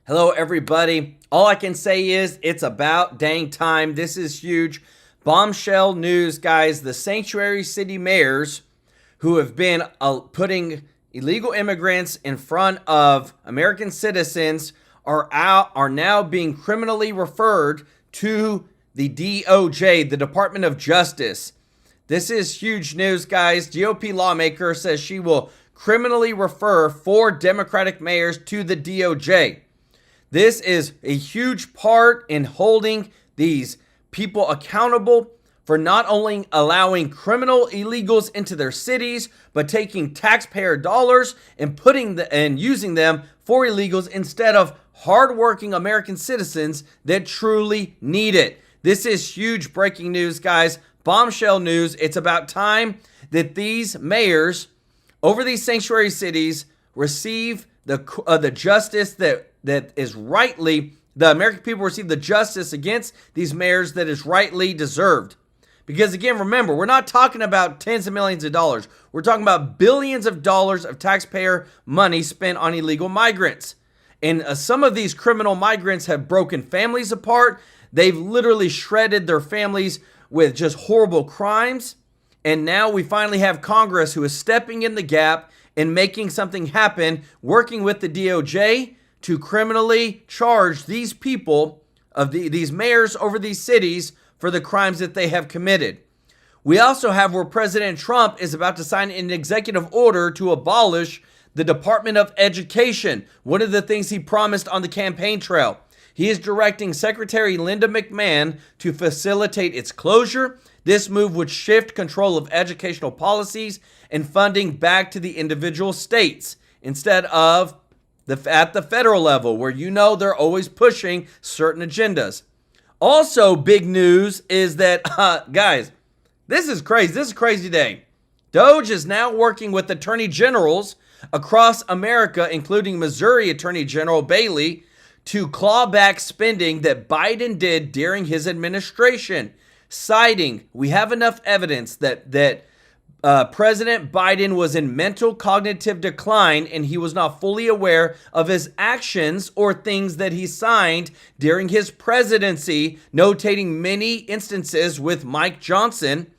Hello, everybody. All I can say is it's about dang time. This is huge. Bombshell news, guys. The sanctuary city mayors who have been putting illegal immigrants in front of American citizens are now being criminally referred to the DOJ, the Department of Justice. This is huge news, guys. GOP lawmaker says she will criminally refer 4 Democratic mayors to the DOJ. This is a huge part in holding these people accountable for not only allowing criminal illegals into their cities, but taking taxpayer dollars and using them for illegals instead of hardworking American citizens that truly need it. This is huge breaking news, guys. Bombshell news. It's about time that these mayors over these sanctuary cities receive the justice that is rightly, the American people receive the justice against these mayors that is rightly deserved. Because again, remember, we're not talking about tens of millions of dollars. We're talking about billions of dollars of taxpayer money spent on illegal migrants. And some of these criminal migrants have broken families apart. They've literally shredded their families with just horrible crimes. And now we finally have Congress who is stepping in the gap and making something happen, working with the DOJ to criminally charge these people, these mayors over these cities, for the crimes that they have committed. We also have where President Trump is about to sign an executive order to abolish the Department of Education, one of the things he promised on the campaign trail. He is directing Secretary Linda McMahon to facilitate its closure. This move would shift control of educational policies and funding back to the individual states instead of at the federal level, where they're always pushing certain agendas. Also, big news is that, guys, this is crazy. This is a crazy day. Doge is now working with attorney generals across America, including Missouri Attorney General Bailey, to claw back spending that Biden did during his administration, citing, we have enough evidence that President Biden was in mental cognitive decline and he was not fully aware of his actions or things that he signed during his presidency, notating many instances with Mike Johnson.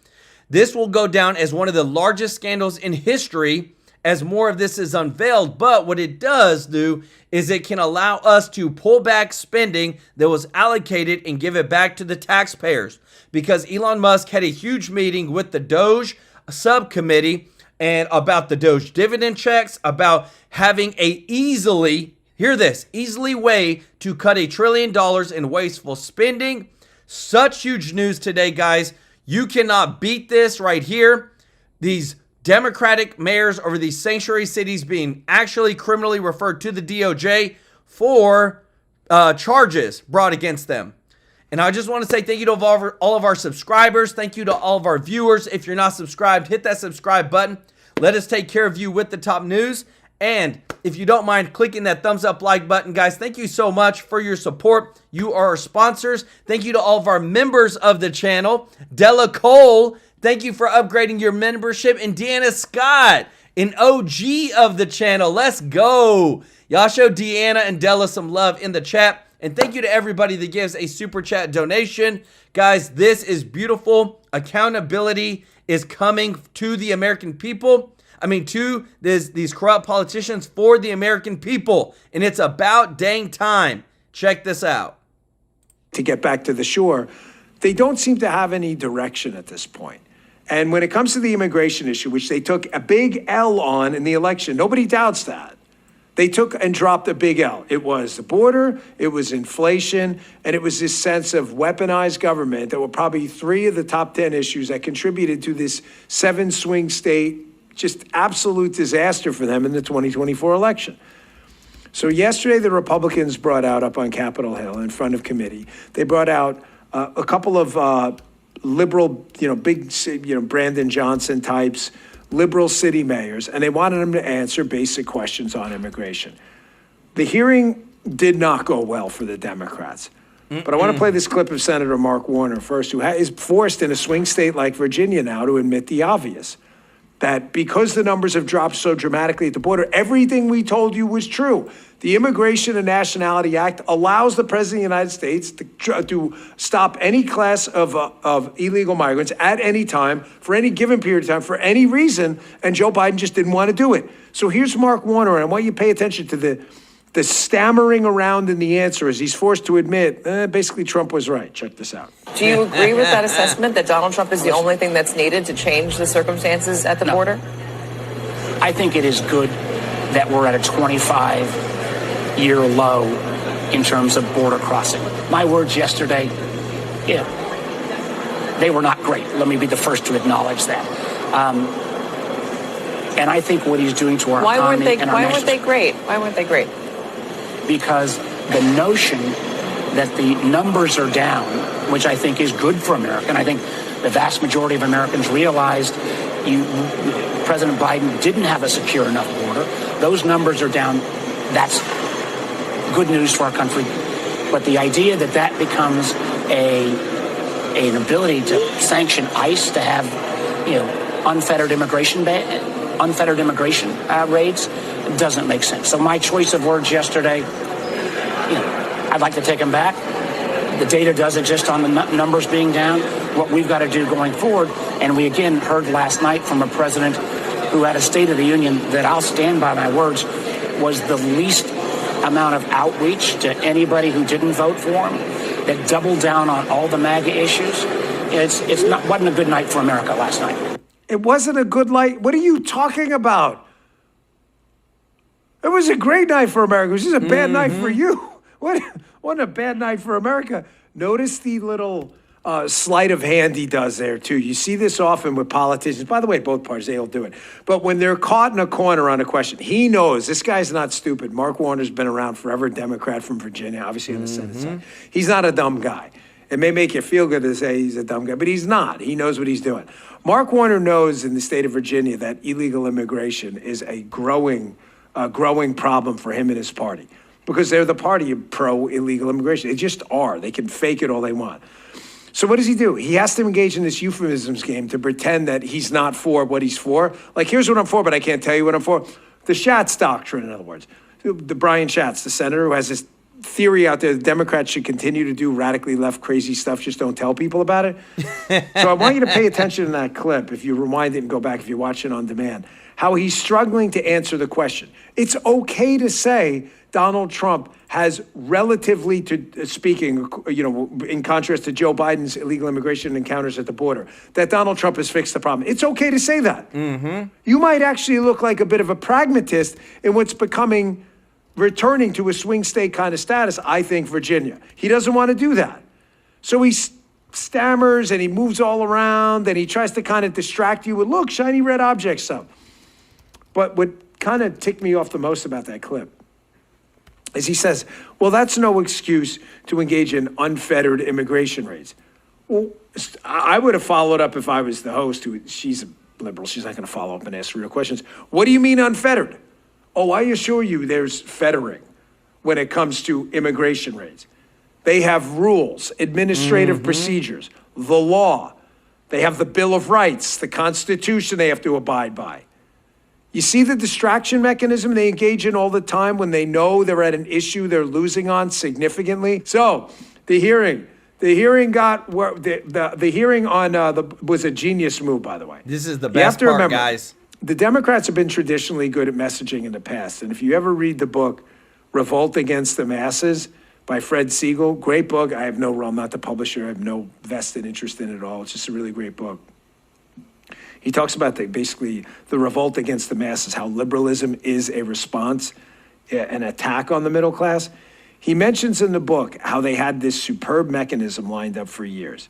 This will go down as one of the largest scandals in history as more of this is unveiled. But what it does do is it can allow us to pull back spending that was allocated and give it back to the taxpayers. Because Elon Musk had a huge meeting with the Doge subcommittee and about the Doge dividend checks, about having a easily way to cut $1 trillion in wasteful spending. Such huge news today, guys. You cannot beat this right here. These Democratic mayors over these sanctuary cities being actually criminally referred to the DOJ for charges brought against them. And I just want to say thank you to all of our subscribers. Thank you to all of our viewers. If you're not subscribed, hit that subscribe button. Let us take care of you with the top news. And if you don't mind clicking that thumbs up like button, guys, thank you so much for your support. You are our sponsors. Thank you to all of our members of the channel. Della Cole, thank you for upgrading your membership. And Deanna Scott, an OG of the channel. Let's go. Y'all show Deanna and Della some love in the chat. And thank you to everybody that gives a super chat donation. Guys, this is beautiful. Accountability is coming to the American people. To these corrupt politicians for the American people. And it's about dang time. Check this out. To get back to the shore, they don't seem to have any direction at this point. And when it comes to the immigration issue, which they took a big L on in the election, nobody doubts that. They took and dropped a big L. It was the border, it was inflation, and it was this sense of weaponized government that were probably 3 of the top 10 issues that contributed to this 7 swing state, just absolute disaster for them in the 2024 election. So yesterday, the Republicans brought out up on Capitol Hill in front of committee, they brought out a couple of liberal, big, Brandon Johnson types, liberal city mayors, and they wanted them to answer basic questions on immigration. The hearing did not go well for the Democrats. But I want to play this clip of Senator Mark Warner first, who is forced in a swing state like Virginia now to admit the obvious. that because the numbers have dropped so dramatically at the border, everything we told you was true. The Immigration and Nationality Act allows the President of the United States to stop any class of illegal migrants at any time, for any given period of time, for any reason, and Joe Biden just didn't want to do it. So here's Mark Warner, and I want you to pay attention to the stammering around in the answer as he's forced to admit, basically Trump was right. Check this out. Do you agree with that assessment that Donald Trump is the only thing that's needed to change the circumstances at the border? I think it is good that we're at a 25-year low in terms of border crossing. My words yesterday, they were not great. Let me be the first to acknowledge that. And I think what he's doing to our economy and our Why weren't they great? Why weren't they great? Because the notion that the numbers are down, which I think is good for America, and I think the vast majority of Americans realized President Biden didn't have a secure enough border. Those numbers are down. That's good news for our country. But the idea that that becomes an ability to sanction ICE to have, unfettered immigration raids doesn't make sense. So my choice of words yesterday, I'd like to take them back. The data does exist on the numbers being down. What we've got to do going forward, and we again heard last night from a president who had a State of the Union that I'll stand by my words, was the least amount of outreach to anybody who didn't vote for him, that doubled down on all the MAGA issues. Wasn't a good night for America last night. It wasn't a good night. What are you talking about? It was a great night for America. It was just a bad night for you. What a bad night for America. Notice the little sleight of hand he does there, too. You see this often with politicians. By the way, both parties, they all do it. But when they're caught in a corner on a question, he knows this guy's not stupid. Mark Warner's been around forever, Democrat from Virginia, obviously on the Senate side. He's not a dumb guy. It may make you feel good to say he's a dumb guy, but he's not. He knows what he's doing. Mark Warner knows in the state of Virginia that illegal immigration is a growing problem for him and his party, because they're the party of pro-illegal immigration. They just are. They can fake it all they want. So what does he do? He has to engage in this euphemisms game to pretend that he's not for what he's for. Like, here's what I'm for, but I can't tell you what I'm for. The Schatz doctrine, in other words. The Brian Schatz, the senator who has this theory out there that Democrats should continue to do radically left crazy stuff, just don't tell people about it. So I want you to pay attention to that clip, if you rewind it and go back, if you watch it on demand, how he's struggling to answer the question. It's okay to say Donald Trump has, relatively to speaking, in contrast to Joe Biden's illegal immigration encounters at the border, that Donald Trump has fixed the problem. It's okay to say that. You might actually look like a bit of a pragmatist in what's returning to a swing state kind of status, I think, Virginia. He doesn't want to do that. So he stammers and he moves all around and he tries to kind of distract you with, look, shiny red object stuff. But what kind of ticked me off the most about that clip is he says, well, that's no excuse to engage in unfettered immigration raids. Well, I would have followed up if I was the host, she's a liberal. She's not going to follow up and ask real questions. What do you mean unfettered? Oh, I assure you there's fettering when it comes to immigration raids. They have rules, administrative procedures, the law. They have the Bill of Rights, the Constitution they have to abide by. You see the distraction mechanism they engage in all the time when they know they're at an issue they're losing on significantly? So the hearing was a genius move, by the way. This is the best part, remember, guys. The Democrats have been traditionally good at messaging in the past. And if you ever read the book, Revolt Against the Masses by Fred Siegel, great book. I'm not the publisher. I have no vested interest in it at all. It's just a really great book. He talks about basically the revolt against the masses, how liberalism is a response, an attack on the middle class. He mentions in the book how they had this superb mechanism lined up for years.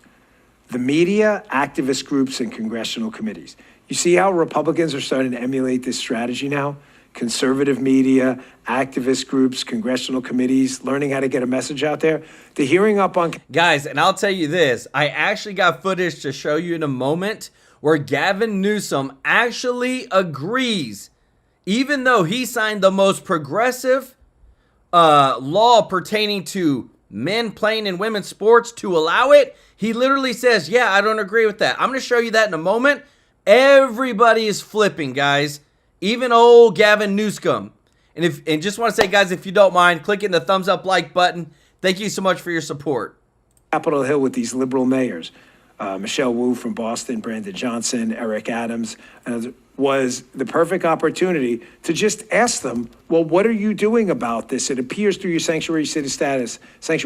The media, activist groups, and congressional committees. You see how Republicans are starting to emulate this strategy now? Conservative media, activist groups, congressional committees, learning how to get a message out there. The hearing up on... Guys, and I'll tell you this, I actually got footage to show you in a moment where Gavin Newsom actually agrees, even though he signed the most progressive law pertaining to men playing in women's sports to allow it, he literally says, yeah, I don't agree with that. I'm going to show you that in a moment. Everybody is flipping, guys. Even old Gavin Newsom. And just want to say, guys, if you don't mind, clicking the thumbs up like button. Thank you so much for your support. Capitol Hill with these liberal mayors, Michelle Wu from Boston, Brandon Johnson, Eric Adams, was the perfect opportunity to just ask them, well, what are you doing about this? It appears through your sanctuary city status that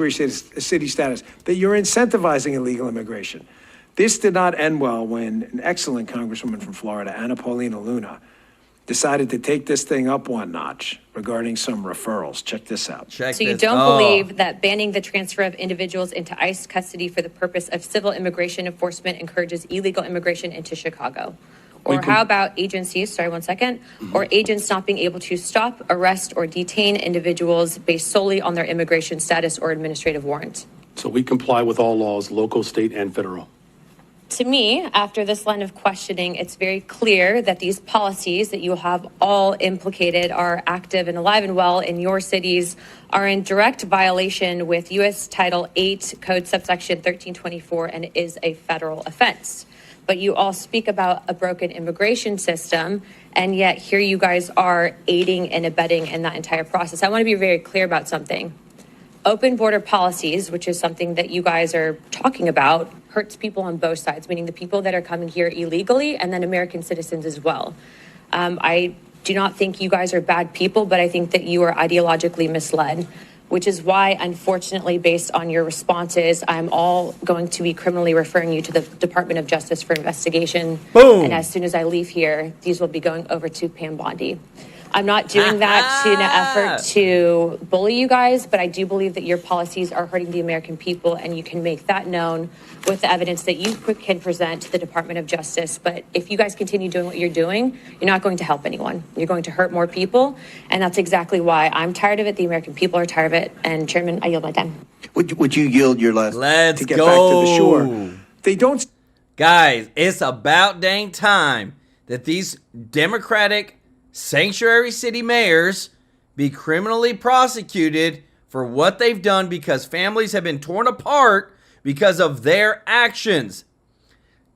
you're incentivizing illegal immigration. This did not end well when an excellent congresswoman from Florida, Anna Paulina Luna, decided to take this thing up one notch regarding some referrals. Check this out. So you don't believe that banning the transfer of individuals into ICE custody for the purpose of civil immigration enforcement encourages illegal immigration into Chicago? Or how about agencies, or agents not being able to stop, arrest, or detain individuals based solely on their immigration status or administrative warrant? So we comply with all laws, local, state, and federal. To me, after this line of questioning, it's very clear that these policies that you have all implicated are active and alive and well in your cities, are in direct violation with U.S. Title 8 Code subsection 1324 and is a federal offense. But you all speak about a broken immigration system, and yet here you guys are aiding and abetting in that entire process. I want to be very clear about something. Open border policies, which is something that you guys are talking about, hurts people on both sides, meaning the people that are coming here illegally and then American citizens as well. I do not think you guys are bad people, but I think that you are ideologically misled, which is why, unfortunately, based on your responses, I'm all going to be criminally referring you to the Department of Justice for investigation. Boom. And as soon as I leave here, these will be going over to Pam Bondi. I'm not doing that in an effort to bully you guys, but I do believe that your policies are hurting the American people, and you can make that known with the evidence that you can present to the Department of Justice. But if you guys continue doing what you're doing, you're not going to help anyone. You're going to hurt more people, and that's exactly why I'm tired of it. The American people are tired of it. And Chairman, I yield my time. Would you yield your last? Let's To get go. back to the shore. They don't Guys, it's about dang time that these Democratic sanctuary city mayors be criminally prosecuted for what they've done, because families have been torn apart because of their actions.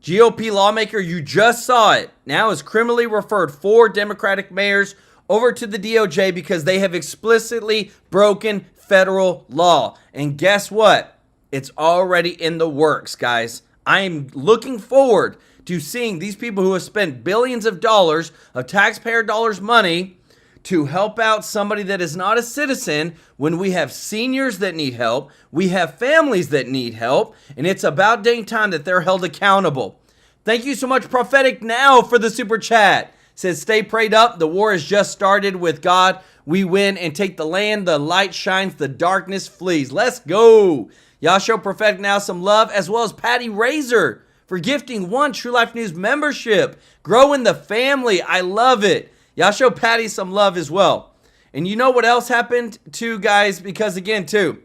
GOP lawmaker, you just saw it, now has criminally referred 4 Democratic mayors over to the DOJ because they have explicitly broken federal law. And guess what? It's already in the works, guys. I am looking forward to seeing these people who have spent billions of dollars of taxpayer dollars money to help out somebody that is not a citizen, when we have seniors that need help, we have families that need help, and it's about dang time that they're held accountable. Thank you so much, Prophetic Now, for the super chat. Says, stay prayed up. The war has just started. With God, we win and take the land. The light shines, the darkness flees. Let's go. Y'all show Prophetic Now some love, as well as Patty Razor for gifting 1 True Life News membership. Growing the family. I love it. Y'all show Patty some love as well. And you know what else happened too, guys? Because again, too,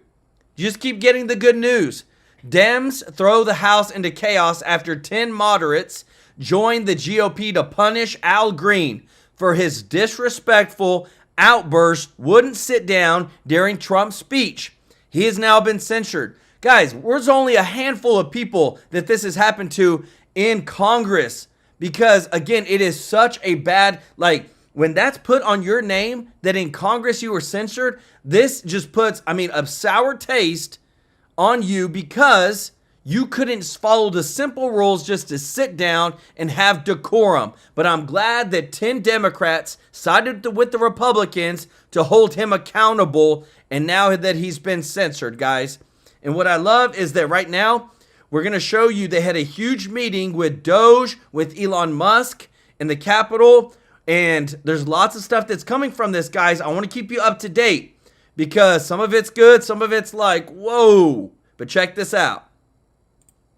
you just keep getting the good news. Dems throw the House into chaos after 10 moderates joined the GOP to punish Al Green for his disrespectful outburst, wouldn't sit down during Trump's speech. He has now been censured. Guys, there's only a handful of people that this has happened to in Congress, because again, it is such a bad, when that's put on your name that in Congress you were censored, this just puts, a sour taste on you, because you couldn't follow the simple rules just to sit down and have decorum. But I'm glad that 10 Democrats sided with the Republicans to hold him accountable, and now that he's been censored, guys. And what I love is that right now, we're going to show you they had a huge meeting with Doge, with Elon Musk in the Capitol. And there's lots of stuff that's coming from this, guys. I want to keep you up to date, because some of it's good, some of it's like, whoa. But check this out.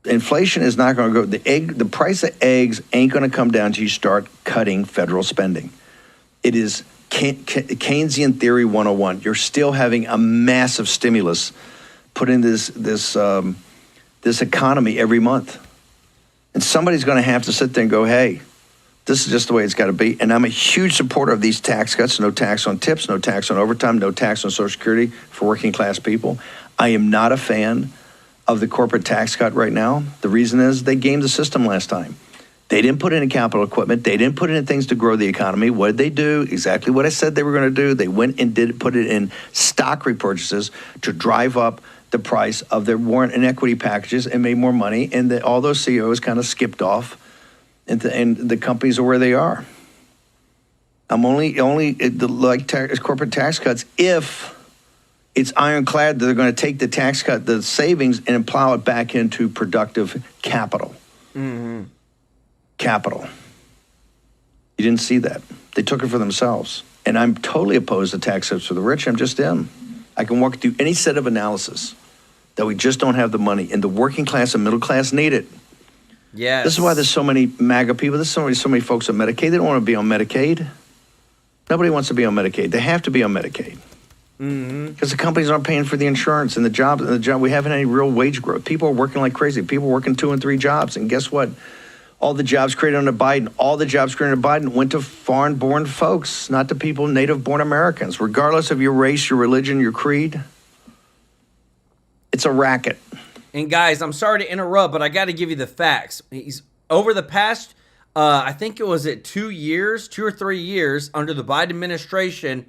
Inflation is not going to go. The price of eggs ain't going to come down until you start cutting federal spending. It is Keynesian theory 101. You're still having a massive stimulus put in this economy every month, and somebody's going to have to sit there and go, hey, this is just the way it's got to be. And I'm a huge supporter of these tax cuts. No tax on tips, no tax on overtime, no tax on Social Security for working class people. I am not a fan of the corporate tax cut right now. The reason is they gamed the system last time. They didn't put in capital equipment. They didn't put in things to grow the economy. What did they do? Exactly what I said they were going to do. They went and put it in stock repurchases to drive up the price of their warrant and equity packages and made more money. And all those CEOs kind of skipped off, and the companies are where they are. I'm only corporate tax cuts if it's ironclad that they're going to take the tax cut, the savings, and plow it back into productive capital. Mm-hmm. Capital. You didn't see that. They took it for themselves. And I'm totally opposed to tax cuts for the rich. I'm just in. I can walk through any set of analysis that we just don't have the money. And the working class and middle class need it. Yes. This is why there's so many MAGA people. There's so many folks on Medicaid. They don't want to be on Medicaid. Nobody wants to be on Medicaid. They have to be on Medicaid. Because the companies aren't paying for the insurance and the jobs. We haven't had any real wage growth. People are working like crazy. People are working 2 and 3 jobs. And guess what? All the jobs created under Biden, went to foreign-born folks, not to people, native-born Americans, regardless of your race, your religion, your creed. It's a racket. And guys, I'm sorry to interrupt, but I got to give you the facts. He's over the past, I think it was 2 or 3 years under the Biden administration,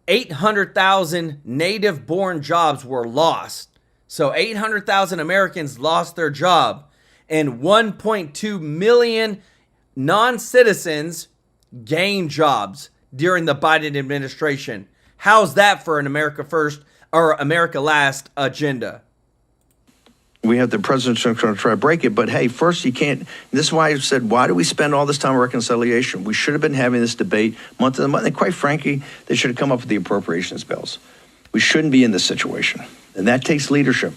800,000 native-born jobs were lost. So 800,000 Americans lost their job. And 1.2 million non-citizens gained jobs during the Biden administration. How's that for an America First or America Last agenda? We have the president trying to try to break it, but hey, first you can't. This is why I said, why do we spend all this time on reconciliation? We should have been having this debate month to month, and quite frankly, they should have come up with the appropriations bills. We shouldn't be in this situation, and that takes leadership.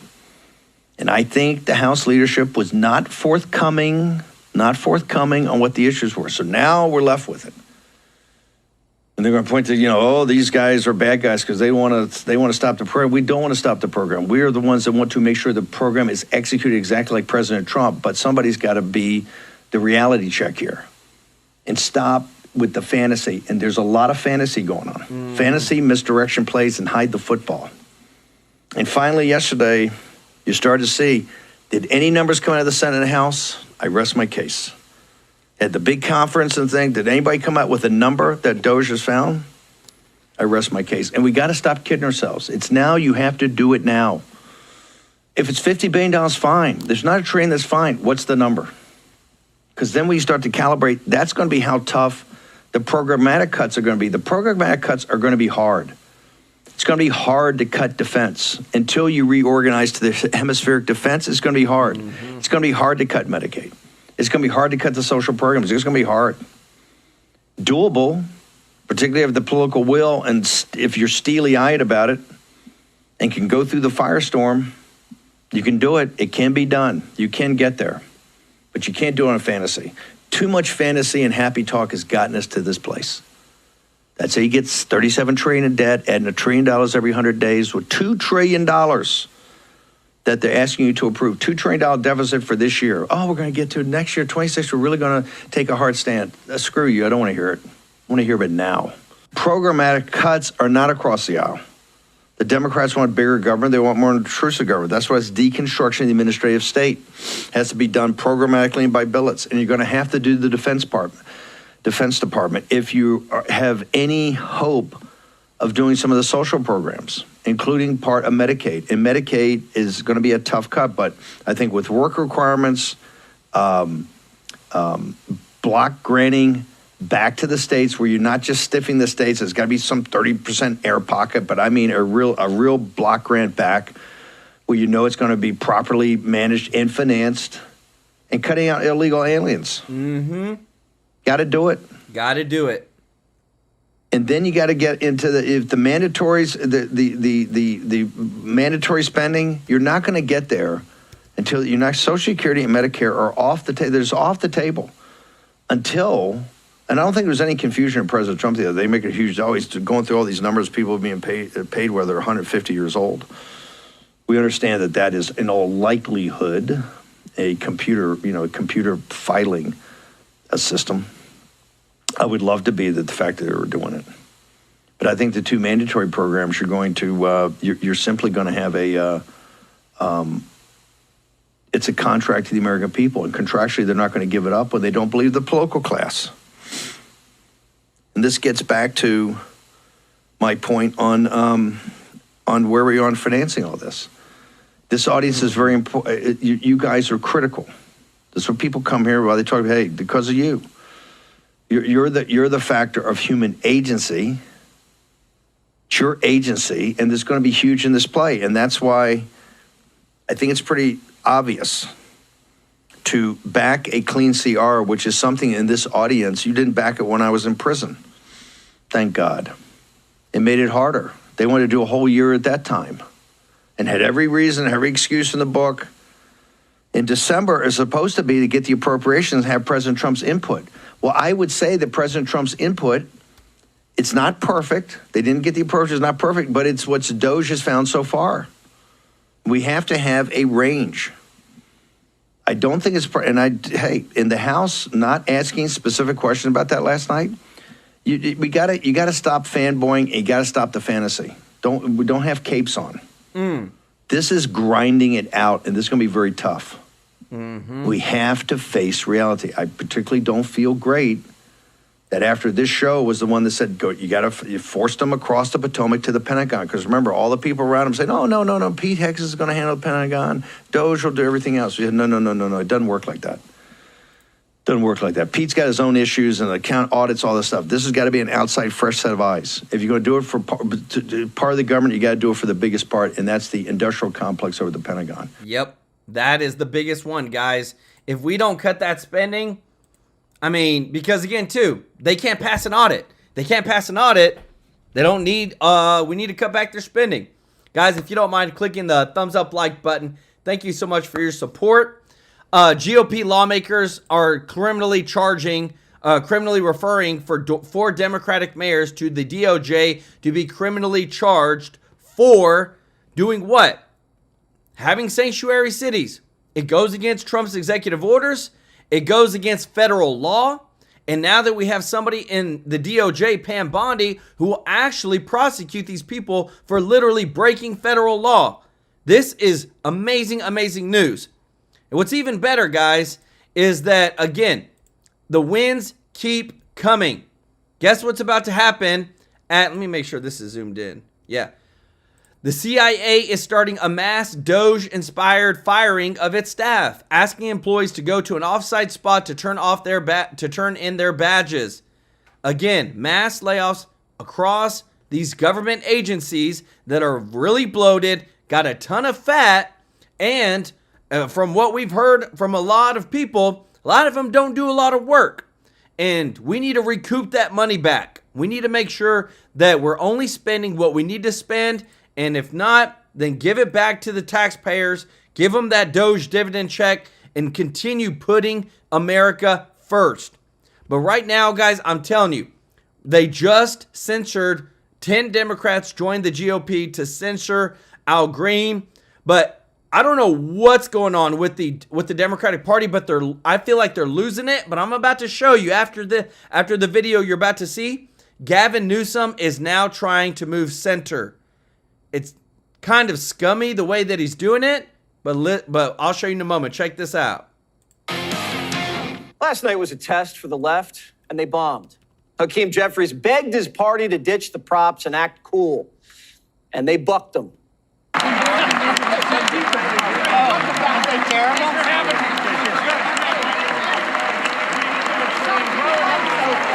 And I think the House leadership was not forthcoming on what the issues were. So now we're left with it. And they're going to point to, these guys are bad guys because they want to stop the program. We don't want to stop the program. We are the ones that want to make sure the program is executed exactly like President Trump. But somebody's got to be the reality check here and stop with the fantasy. And there's a lot of fantasy going on. Fantasy, misdirection plays, and hide the football. And finally, yesterday, you started to see, did any numbers come out of the Senate and the House? I rest my case. At the big conference and thing, did anybody come out with a number that Doge has found? I rest my case. And we got to stop kidding ourselves. It's now, you have to do it now. If it's $50 billion, fine. There's not a trillion, that's fine. What's the number? Because then when you start to calibrate, that's going to be how tough the programmatic cuts are going to be. The programmatic cuts are going to be hard. It's going to be hard to cut defense. Until you reorganize to the hemispheric defense, it's going to be hard. It's going to be hard to cut Medicaid. It's going to be hard to cut the social programs. It's going to be hard. Doable, particularly if the political will, and if you're steely-eyed about it and can go through the firestorm, you can do it. It can be done. You can get there. But you can't do it on a fantasy. Too much fantasy and happy talk has gotten us to this place. That's how you get $37 trillion in debt, adding $1 trillion every 100 days with $2 trillion that they're asking you to approve. $2 trillion deficit for this year. Oh, we're going to get to next year, 26. We're really going to take a hard stand. Screw you. I don't want to hear it. I want to hear it now. Programmatic cuts are not across the aisle. The Democrats want bigger government. They want more intrusive government. That's why it's deconstruction of the administrative state. It has to be done programmatically and by billets. And you're going to have to do the Defense Department if you have any hope of doing some of the social programs, including part of Medicaid. And Medicaid is going to be a tough cut, but I think with work requirements, block granting back to the states where you're not just stiffing the states, there's got to be some 30% air pocket, but I mean a real block grant back where you know it's going to be properly managed and financed, and cutting out illegal aliens. Got to do it. Got to do it. And then you got to get into the mandatories, the mandatory spending. You're not going to get there until Social Security and Medicare are off the table. There's off the table until, and I don't think there was any confusion in President Trump the other day. They make it huge. Always going through all these numbers, people being paid whether they're 150 years old. We understand that is in all likelihood a computer filing a system. I would love to be the fact that they were doing it. But I think the two mandatory programs, you're simply going to have it's a contract to the American people, and contractually they're not going to give it up when they don't believe the political class. And this gets back to my point on where we are on financing all this. This audience is very important. You guys are critical. That's what people come here while they talk. Hey, because of you, you're the factor of human agency. It's your agency, and it's going to be huge in this play. And that's why I think it's pretty obvious to back a clean CR, which is something in this audience. You didn't back it when I was in prison. Thank God. It made it harder. They wanted to do a whole year at that time and had every reason, every excuse in the book. In December is supposed to be to get the appropriations and have President Trump's input. Well, I would say that President Trump's input, it's not perfect. They didn't get the approach, it's not perfect, but it's what Doge has found so far. We have to have a range. I don't think it's, hey, in the House, not asking specific questions about that last night, you gotta stop fanboying, and you gotta stop the fantasy. We don't have capes on. This is grinding it out, and this is gonna be very tough. We have to face reality. I particularly don't feel great that after this show was the one that said, you forced them across the Potomac to the Pentagon. Because remember, all the people around him saying, no, Pete Hicks is going to handle the Pentagon. Doge will do everything else. We said, no, it doesn't work like that. Doesn't work like that. Pete's got his own issues and account audits, all this stuff. This has got to be an outside, fresh set of eyes. If you're going to do it for part of the government, you got to do it for the biggest part, and that's the industrial complex over the Pentagon. Yep, that is the biggest one, guys. If we don't cut that spending, I mean, because again, too, they can't pass an audit. They don't need, we need to cut back their spending. Guys, if you don't mind clicking the thumbs up like button, thank you so much for your support. GOP lawmakers are criminally referring four Democratic mayors to the DOJ to be criminally charged for doing what? Having sanctuary cities. It goes against Trump's executive orders. It goes against federal law. And now that we have somebody in the DOJ, Pam Bondi, who will actually prosecute these people for literally breaking federal law. This is amazing, amazing news. And what's even better, guys, is that, again, the wins keep coming. Guess what's about to happen let me make sure this is zoomed in. Yeah. The CIA is starting a mass Doge-inspired firing of its staff, asking employees to go to an off-site spot to turn in their badges. Again, mass layoffs across these government agencies that are really bloated, got a ton of fat, and from what we've heard from a lot of people, a lot of them don't do a lot of work. And we need to recoup that money back. We need to make sure that we're only spending what we need to spend. And if not, then give it back to the taxpayers, give them that Doge dividend check, and continue putting America first. But right now, guys, I'm telling you, they just censured 10 Democrats joined the GOP to censure Al Green. But I don't know what's going on with the Democratic Party, but I feel like they're losing it. But I'm about to show you after the video you're about to see, Gavin Newsom is now trying to move center. It's kind of scummy the way that he's doing it, but I'll show you in a moment. Check this out. Last night was a test for the left, and they bombed. Hakeem Jeffries begged his party to ditch the props and act cool, and they bucked him.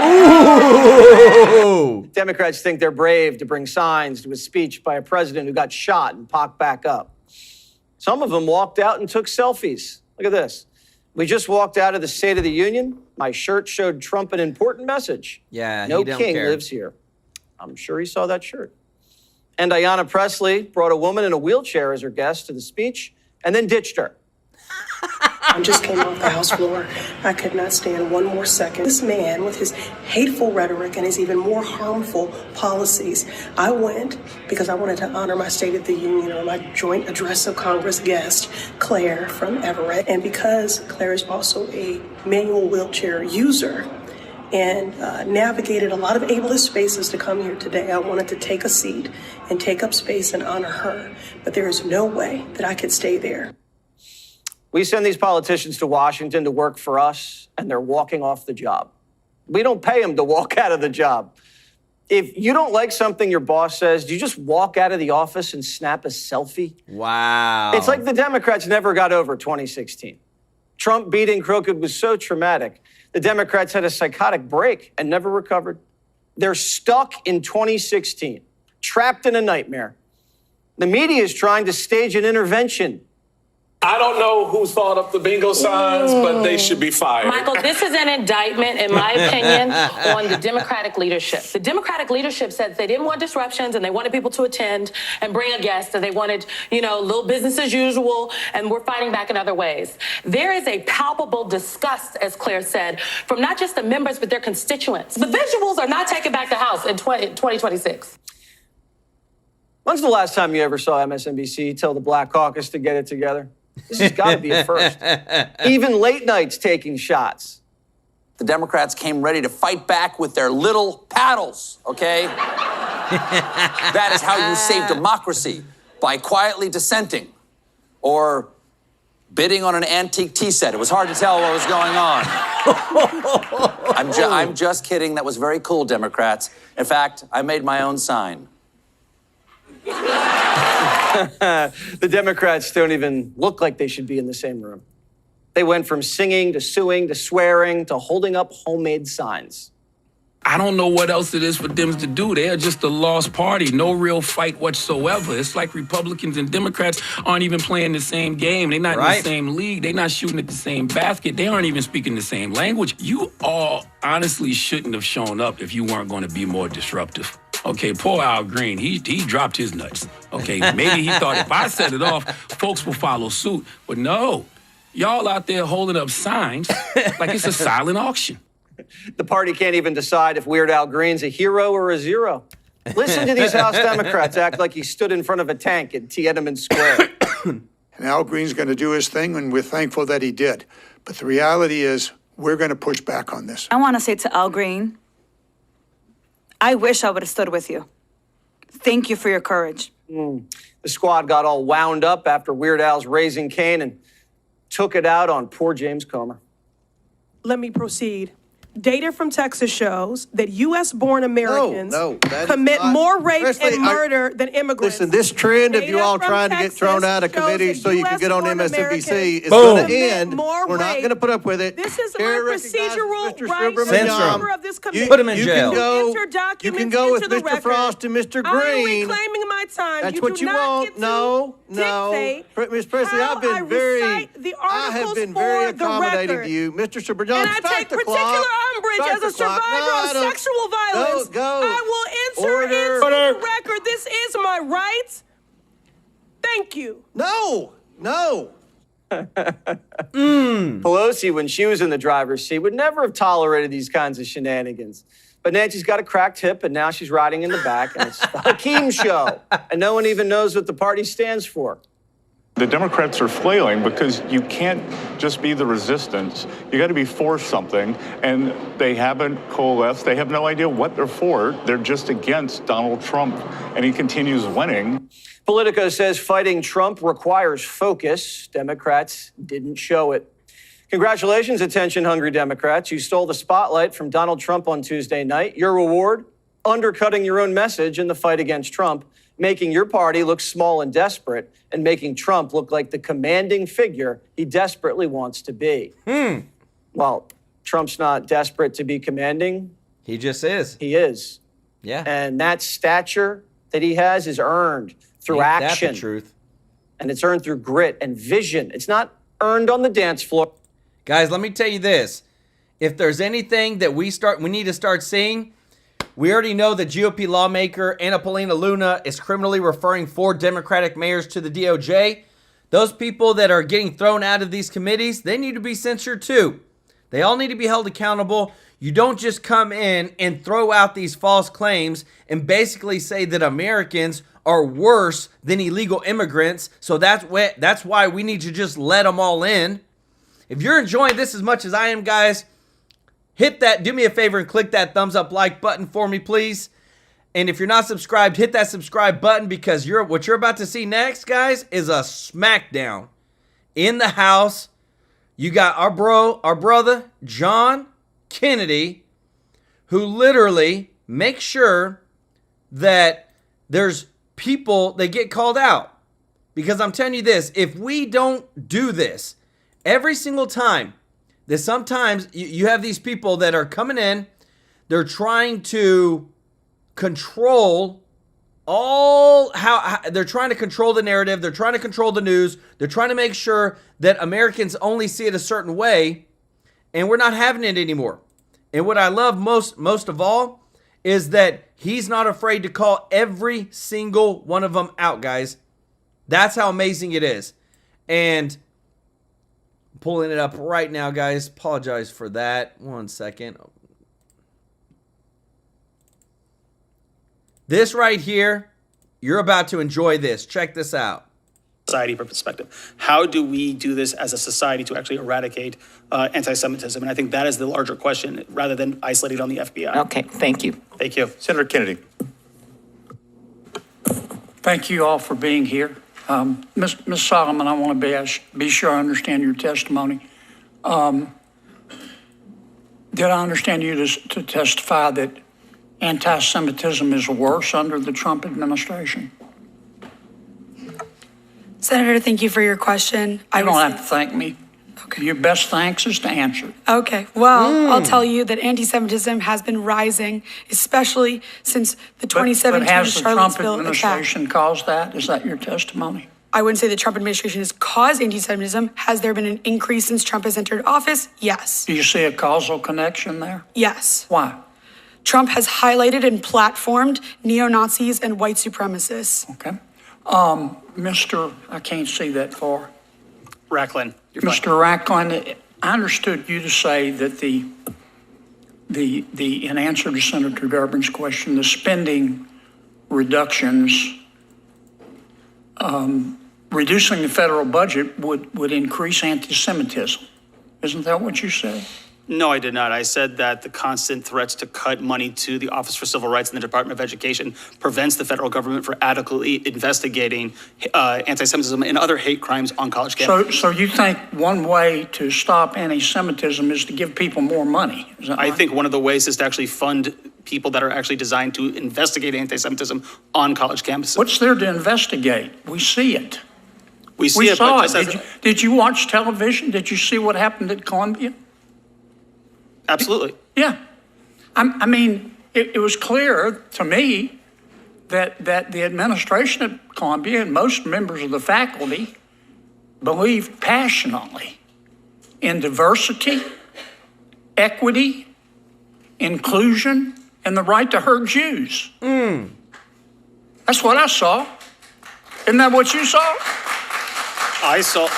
Ooh! Democrats think they're brave to bring signs to a speech by a president who got shot and popped back up. Some of them walked out and took selfies. Look at this. We just walked out of the State of the Union. My shirt showed Trump an important message. Yeah, no he don't king care. lives here. I'm sure he saw that shirt. And Ayanna Pressley brought a woman in a wheelchair as her guest to the speech and then ditched her. I just came off the House floor. I could not stand one more second. This man, with his hateful rhetoric and his even more harmful policies, I went because I wanted to honor my State of the Union or my joint address of Congress guest, Claire from Everett. And because Claire is also a manual wheelchair user and navigated a lot of ableist spaces to come here today, I wanted to take a seat and take up space and honor her. But there is no way that I could stay there. We send these politicians to Washington to work for us, and they're walking off the job. We don't pay them to walk out of the job. If you don't like something your boss says, do you just walk out of the office and snap a selfie? Wow. It's like the Democrats never got over 2016. Trump beating Crooked was so traumatic. The Democrats had a psychotic break and never recovered. They're stuck in 2016, trapped in a nightmare. The media is trying to stage an intervention. I don't know who thought up the bingo signs, but they should be fired. Michael, this is an indictment, in my opinion, on the Democratic leadership. The Democratic leadership said they didn't want disruptions and they wanted people to attend and bring a guest and they wanted, little business as usual, and we're fighting back in other ways. There is a palpable disgust, as Claire said, from not just the members, but their constituents. The visuals are not taking back the House in 2026. When's the last time you ever saw MSNBC tell the Black Caucus to get it together? This has got to be a first. Even late nights taking shots. The Democrats came ready to fight back with their little paddles, okay? That is how you save democracy, by quietly dissenting or bidding on an antique tea set. It was hard to tell what was going on. I'm just kidding. That was very cool, Democrats. In fact, I made my own sign. The Democrats don't even look like they should be in the same room. They went from singing to suing to swearing to holding up homemade signs. I don't know what else it is for them to do. They are just a lost party, no real fight whatsoever. It's like Republicans and Democrats aren't even playing the same game. They're not in the same league. They're not shooting at the same basket. They aren't even speaking the same language. You all honestly shouldn't have shown up if you weren't going to be more disruptive. Okay, poor Al Green, he dropped his nuts. Okay, maybe he thought if I set it off, folks will follow suit. But no, y'all out there holding up signs like it's a silent auction. The party can't even decide if Weird Al Green's a hero or a zero. Listen to these House Democrats act like he stood in front of a tank in Tiananmen Square. And Al Green's going to do his thing, and we're thankful that he did. But the reality is, we're going to push back on this. I want to say to Al Green, I wish I would have stood with you. Thank you for your courage. The squad got all wound up after Weird Al's Raising Cain and took it out on poor James Comer. Let me proceed. Data from Texas shows that U.S.-born Americans commit more rape and murder than immigrants. Listen, this trend of you all trying to get thrown out of committee so you can get on MSNBC is going to end. We're not going to put up with it. This is my procedural right as a member of this committee. Put him in jail. You can go with Mr. Frost and Mr. Green. I'm reclaiming my time. That's what you want. No. Ms. Presley, I have been very accommodating to you. Mr. Superjohn, and I take particular umbrage as a survivor of sexual violence. I will insert into the record. This is my right. Thank you. No. Pelosi, when she was in the driver's seat, would never have tolerated these kinds of shenanigans. But Nancy's got a cracked hip, and now she's riding in the back, and it's the Hakeem show. And no one even knows what the party stands for. The Democrats are flailing because you can't just be the resistance. You got to be for something, and they haven't coalesced. They have no idea what they're for. They're just against Donald Trump, and he continues winning. Politico says fighting Trump requires focus. Democrats didn't show it. Congratulations, attention-hungry Democrats. You stole the spotlight from Donald Trump on Tuesday night. Your reward? Undercutting your own message in the fight against Trump, making your party look small and desperate, and making Trump look like the commanding figure he desperately wants to be. Well, Trump's not desperate to be commanding. He just is. He is. Yeah. And that stature that he has is earned through action. That's the truth. And it's earned through grit and vision. It's not earned on the dance floor. Guys, let me tell you this. If there's anything that we need to start seeing, we already know that GOP lawmaker Anna Paulina Luna is criminally referring 4 Democratic mayors to the DOJ. Those people that are getting thrown out of these committees, they need to be censured too. They all need to be held accountable. You don't just come in and throw out these false claims and basically say that Americans are worse than illegal immigrants. So that's why we need to just let them all in. If you're enjoying this as much as I am, guys, hit that, do me a favor and click that thumbs up like button for me, please. And if you're not subscribed, hit that subscribe button because what you're about to see next, guys, is a smackdown. in the House, you got our brother, John Kennedy, who literally makes sure that there's people that get called out. Because I'm telling you this, if we don't do this every single time, that sometimes you have these people that are coming in, they're trying to control they're trying to control the narrative, they're trying to control the news, they're trying to make sure that Americans only see it a certain way, and we're not having it anymore. And what I love most of all is that he's not afraid to call every single one of them out, guys. That's how amazing it is. And I'm pulling it up right now, guys. Apologize for that. 1 second. This right here, you're about to enjoy this. Check this out. Society perspective. How do we do this as a society to actually eradicate anti-Semitism? And I think that is the larger question rather than isolated on the FBI. Okay, thank you. Thank you. Senator Kennedy. Thank you all for being here. Ms. Solomon, I want to be sure I understand your testimony. Did I understand you to testify that anti-Semitism is worse under the Trump administration? Senator, thank you for your question. You don't have to thank me. Okay. Your best thanks is to answer. Okay. Well, I'll tell you that anti-Semitism has been rising, especially since the 2017 but has the Trump Charlottesville administration caused that? Is that your testimony? I wouldn't say the Trump administration has caused anti-Semitism. Has there been an increase since Trump has entered office? Yes. Do you see a causal connection there? Yes. Why? Trump has highlighted and platformed neo-Nazis and white supremacists. Okay. I can't see that far. Racklin. Mr. Racklin, I understood you to say that in answer to Senator Durbin's question, the spending reductions, reducing the federal budget would increase anti-Semitism. Isn't that what you said? No, I did not. I said that the constant threats to cut money to the Office for Civil Rights and the Department of Education prevents the federal government from adequately investigating anti-Semitism and other hate crimes on college campuses. So you think one way to stop anti-Semitism is to give people more money? Is that right? I think one of the ways is to actually fund people that are actually designed to investigate anti-Semitism on college campuses. What's there to investigate? We see it. We saw it. Did you watch television? Did you see what happened at Columbia? Absolutely. Yeah. I mean, it was clear to me that the administration at Columbia and most members of the faculty believe passionately in diversity, equity, inclusion, and the right to hurt Jews. That's what I saw. Isn't that what you saw? I saw.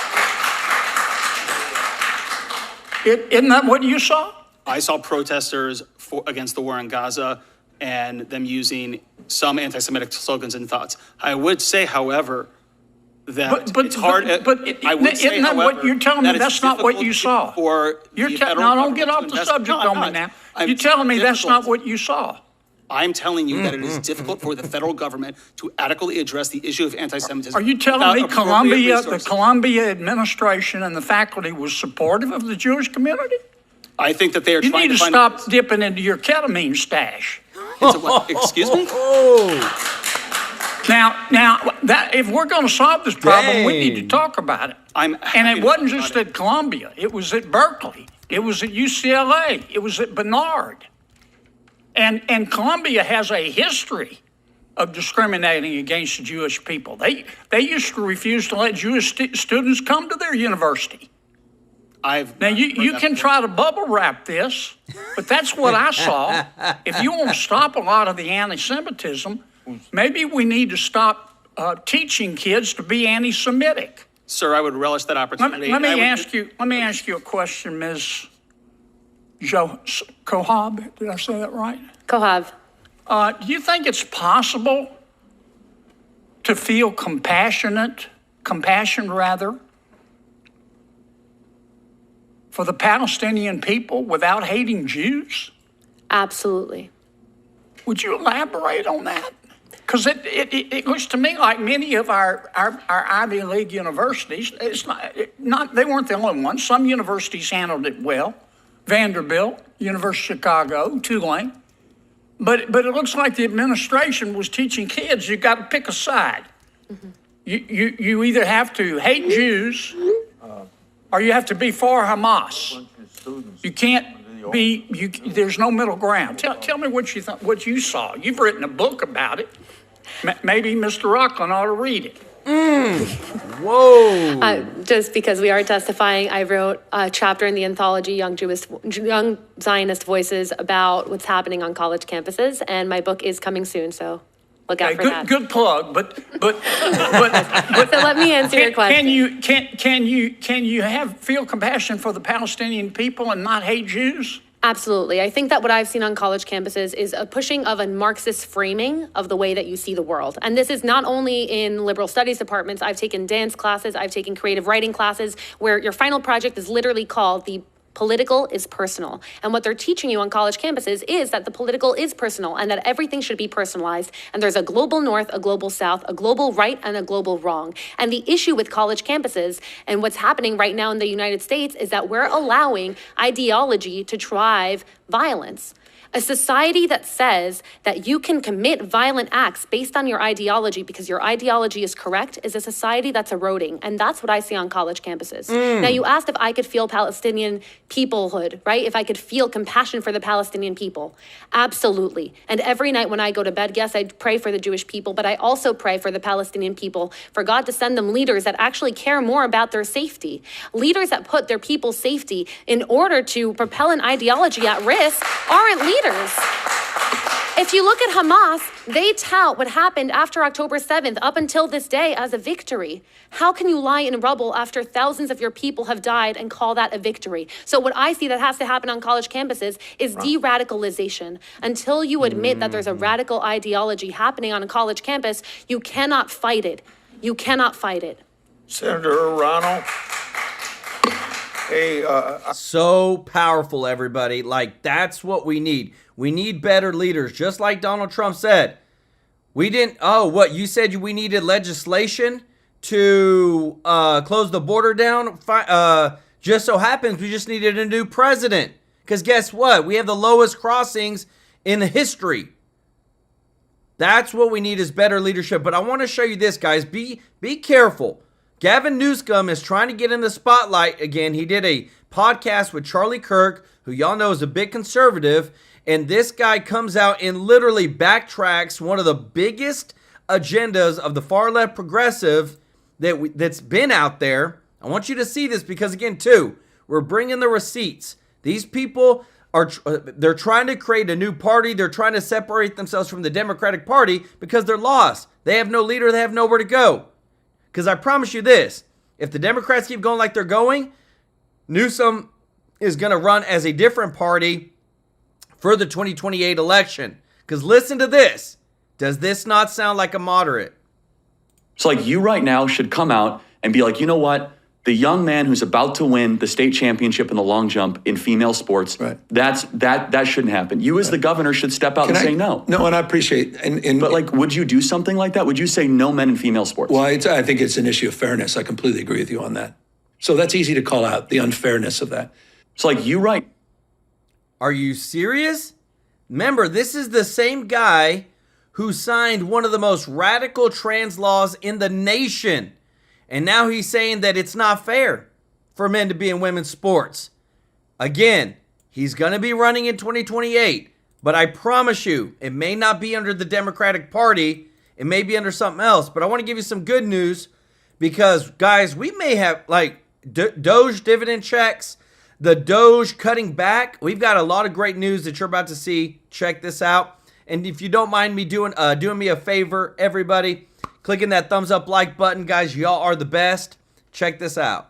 Isn't that what you saw? I saw protesters against the war in Gaza and them using some anti-Semitic slogans and thoughts. I would say, however, that it's hard. I would say, isn't that however, what you're telling me? that that's not what you saw. No, don't get off the subject on me now. You're telling me that's not what you saw. I'm telling you that it is difficult for the federal government to adequately address the issue of anti-Semitism. Are you telling me the Columbia administration and the faculty was supportive of the Jewish community? I think that they are you trying need to to stop dipping into your ketamine stash. Excuse me? Now, that if we're going to solve this problem, we need to talk about it. And it wasn't just at Columbia. It was at Berkeley. It was at UCLA. It was at Barnard. And Columbia has a history of discriminating against the Jewish people. They used to refuse to let Jewish students come to their university. Now, you can try to bubble wrap this, but that's what I saw. If you want to stop a lot of the anti-Semitism, maybe we need to stop teaching kids to be anti-Semitic. Sir, I would relish that opportunity. Let me ask you a question, Ms. Kohab. Did I say that right? Kohab. Do you think it's possible to feel compassion for the Palestinian people without hating Jews? Absolutely. Would you elaborate on that? Because it looks to me like many of our Ivy League universities, they weren't the only ones. Some universities handled it well. Vanderbilt, University of Chicago, Tulane. But it looks like the administration was teaching kids you got to pick a side. You either have to hate Jews or you have to be for Hamas. You can't be. There's no middle ground. Tell me what you what you saw. You've written a book about it. Maybe Mr. Rockland ought to read it. Whoa. Just because we are testifying, I wrote a chapter in the anthology Young Zionist Voices about what's happening on college campuses, and my book is coming soon, so look out for that. Good plug, but so let me answer your question. Can you feel compassion for the Palestinian people and not hate Jews? Absolutely. I think that what I've seen on college campuses is a pushing of a Marxist framing of the way that you see the world. And this is not only in liberal studies departments. I've taken dance classes, I've taken creative writing classes, where your final project is literally called The Political is Personal. And what they're teaching you on college campuses is that the political is personal and that everything should be personalized. And there's a global north, a global south, a global right, and a global wrong. And the issue with college campuses and what's happening right now in the United States is that we're allowing ideology to drive violence. A society that says that you can commit violent acts based on your ideology because your ideology is correct is a society that's eroding. And that's what I see on college campuses. Now, you asked if I could feel Palestinian peoplehood, right? If I could feel compassion for the Palestinian people. Absolutely. And every night when I go to bed, yes, I pray for the Jewish people, but I also pray for the Palestinian people, for God to send them leaders that actually care more about their safety. Leaders that put their people's safety in order to propel an ideology at risk aren't leaders. If you look at Hamas, they tout what happened after October 7th up until this day as a victory. How can you lie in rubble after thousands of your people have died and call that a victory? So what I see that has to happen on college campuses is de-radicalization. Until you admit that there's a radical ideology happening on a college campus, you cannot fight it. You cannot fight it. Senator Ronald. Hey, so powerful, everybody. Like, that's what we need. We need better leaders, just like Donald Trump said. We didn't, what, you said we needed legislation to close the border down? Just so happens we just needed a new president. Because guess what? We have the lowest crossings in history. That's what we need is better leadership. But I want to show you this, guys. Be careful. Gavin Newsom is trying to get in the spotlight again. He did a podcast with Charlie Kirk, who y'all know is a big conservative, and this guy comes out and literally backtracks one of the biggest agendas of the far left progressive that's been out there. I want you to see this because, again, too, we're bringing the receipts. These people they're trying to create a new party. They're trying to separate themselves from the Democratic Party because they're lost. They have no leader. They have nowhere to go. Because I promise you this, if the Democrats keep going like they're going, Newsom is going to run as a different party for the 2028 election. Because listen to this. Does this not sound like a moderate? It's like you right now should come out and be like, you know what? The young man who's about to win the state championship in the long jump in female sports, that shouldn't happen. You as the governor should step out and say no. No, and I appreciate, but like, would you do something like that? Would you say no men in female sports? Well, I think it's an issue of fairness. I completely agree with you on that. So that's easy to call out, the unfairness of that. It's like you right. Are you serious? Remember, this is the same guy who signed one of the most radical trans laws in the nation. And now he's saying that it's not fair for men to be in women's sports. Again, he's going to be running in 2028. But I promise you, it may not be under the Democratic Party. It may be under something else. But I want to give you some good news because, guys, we may have, like, Doge dividend checks, the Doge cutting back. We've got a lot of great news that you're about to see. Check this out. And if you don't mind me doing me a favor, everybody, clicking that thumbs up like button, guys. Y'all are the best. Check this out.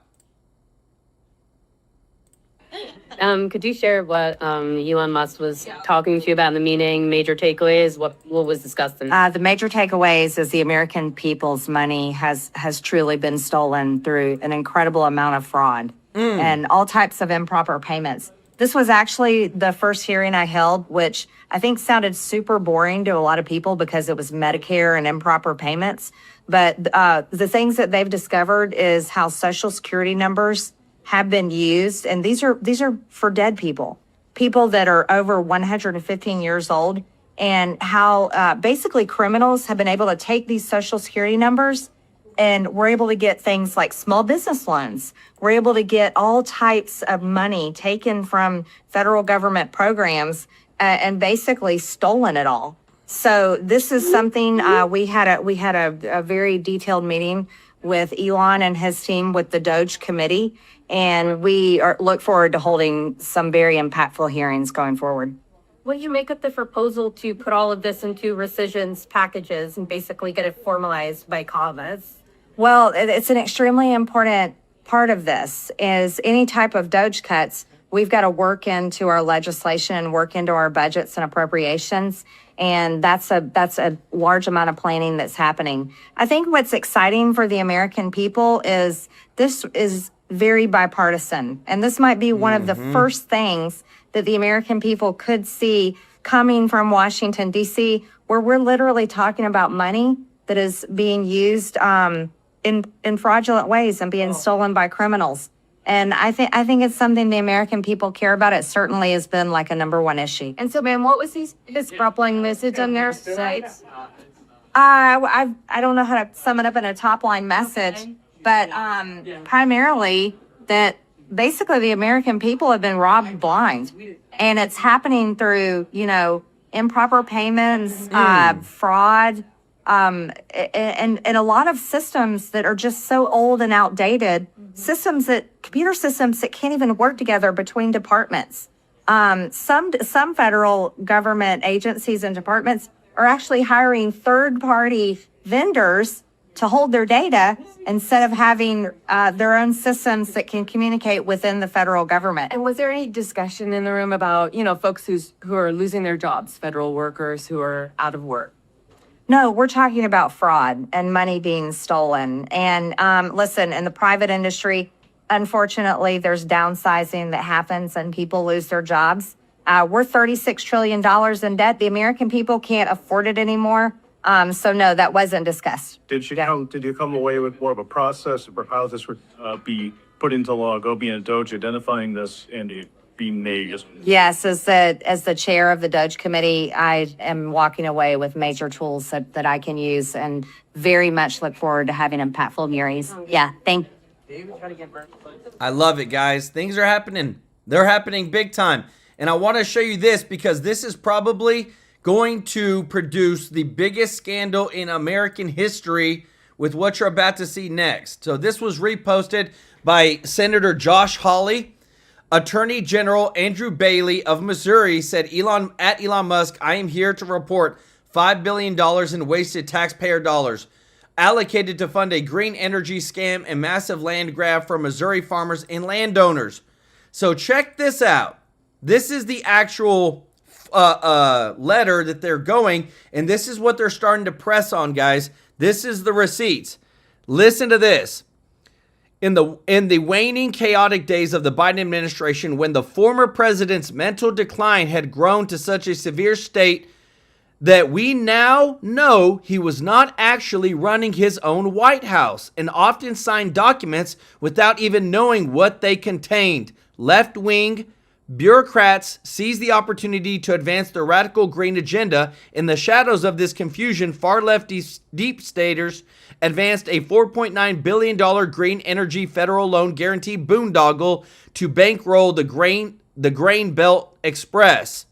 Could you share what Elon Musk was talking to you about in the meeting, major takeaways, what was discussed? The major takeaways is the American people's money has truly been stolen through an incredible amount of fraud and all types of improper payments. This was actually the first hearing I held, which I think sounded super boring to a lot of people because it was Medicare and improper payments. But the things that they've discovered is how Social Security numbers have been used, and these are for dead people that are over 115 years old, and how basically criminals have been able to take these Social Security numbers, and we're able to get things like small business loans. We're able to get all types of money taken from federal government programs and basically stolen it all. So this is something we had a very detailed meeting with Elon and his team with the Doge committee, and we look forward to holding some very impactful hearings going forward. What do you make of the proposal to put all of this into rescissions packages and basically get it formalized by commas? Well, it's an extremely important part of this is any type of Doge cuts, we've got to work into our legislation and work into our budgets and appropriations. And that's a large amount of planning that's happening. I think what's exciting for the American people is this is very bipartisan. And this might be one of the first things that the American people could see coming from Washington, D.C., where we're literally talking about money that is being used in fraudulent ways and being stolen by criminals. And I think it's something the American people care about. It certainly has been like a number one issue. And so, ma'am, what was his grappling message on their sites? I don't know how to sum it up in a top line message, but primarily that basically the American people have been robbed blind, and it's happening through improper payments, fraud, and a lot of systems that are just so old and outdated, computer systems that can't even work together between departments. Some federal government agencies and departments are actually hiring third-party vendors to hold their data instead of having their own systems that can communicate within the federal government. And was there any discussion in the room about, folks who are losing their jobs, federal workers who are out of work? No, we're talking about fraud and money being stolen. And listen, in the private industry, unfortunately, there's downsizing that happens and people lose their jobs. We're $36 trillion in debt. The American people can't afford it anymore. So no, that wasn't discussed. Did you come away with more of a process for how this would be put into law, go being a Doge, identifying this and being made? Yes, as the chair of the Doge committee, I am walking away with major tools that I can use, and very much look forward to having impactful hearings. Yeah, thank you. I love it, guys. Things are happening. They're happening big time. And I want to show you this because this is probably going to produce the biggest scandal in American history with what you're about to see next. So this was reposted by Senator Josh Hawley. Attorney General Andrew Bailey of Missouri said, Elon Musk, I am here to report $5 billion in wasted taxpayer dollars allocated to fund a green energy scam and massive land grab for Missouri farmers and landowners. So check this out. This is the actual letter that they're going, and this is what they're starting to press on, guys. This is the receipts. Listen to this. In the waning chaotic days of the Biden administration, when the former president's mental decline had grown to such a severe state that we now know he was not actually running his own White House and often signed documents without even knowing what they contained, left-wing bureaucrats seized the opportunity to advance their radical green agenda. In the shadows of this confusion, far-left deep staters advanced a $4.9 billion green energy federal loan guarantee boondoggle to bankroll the Grain Belt Express,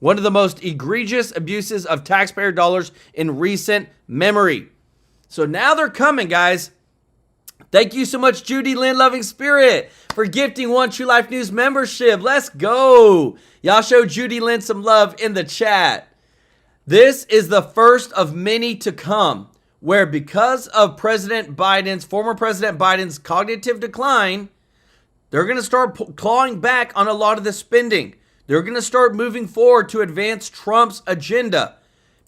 one of the most egregious abuses of taxpayer dollars in recent memory. So now they're coming, guys. Thank you so much, Judy Lynn Loving Spirit, for gifting one True Life News membership. Let's go. Y'all show Judy Lynn some love in the chat. This is the first of many to come, where because of former President Biden's cognitive decline, they're going to start clawing back on a lot of the spending. They're going to start moving forward to advance Trump's agenda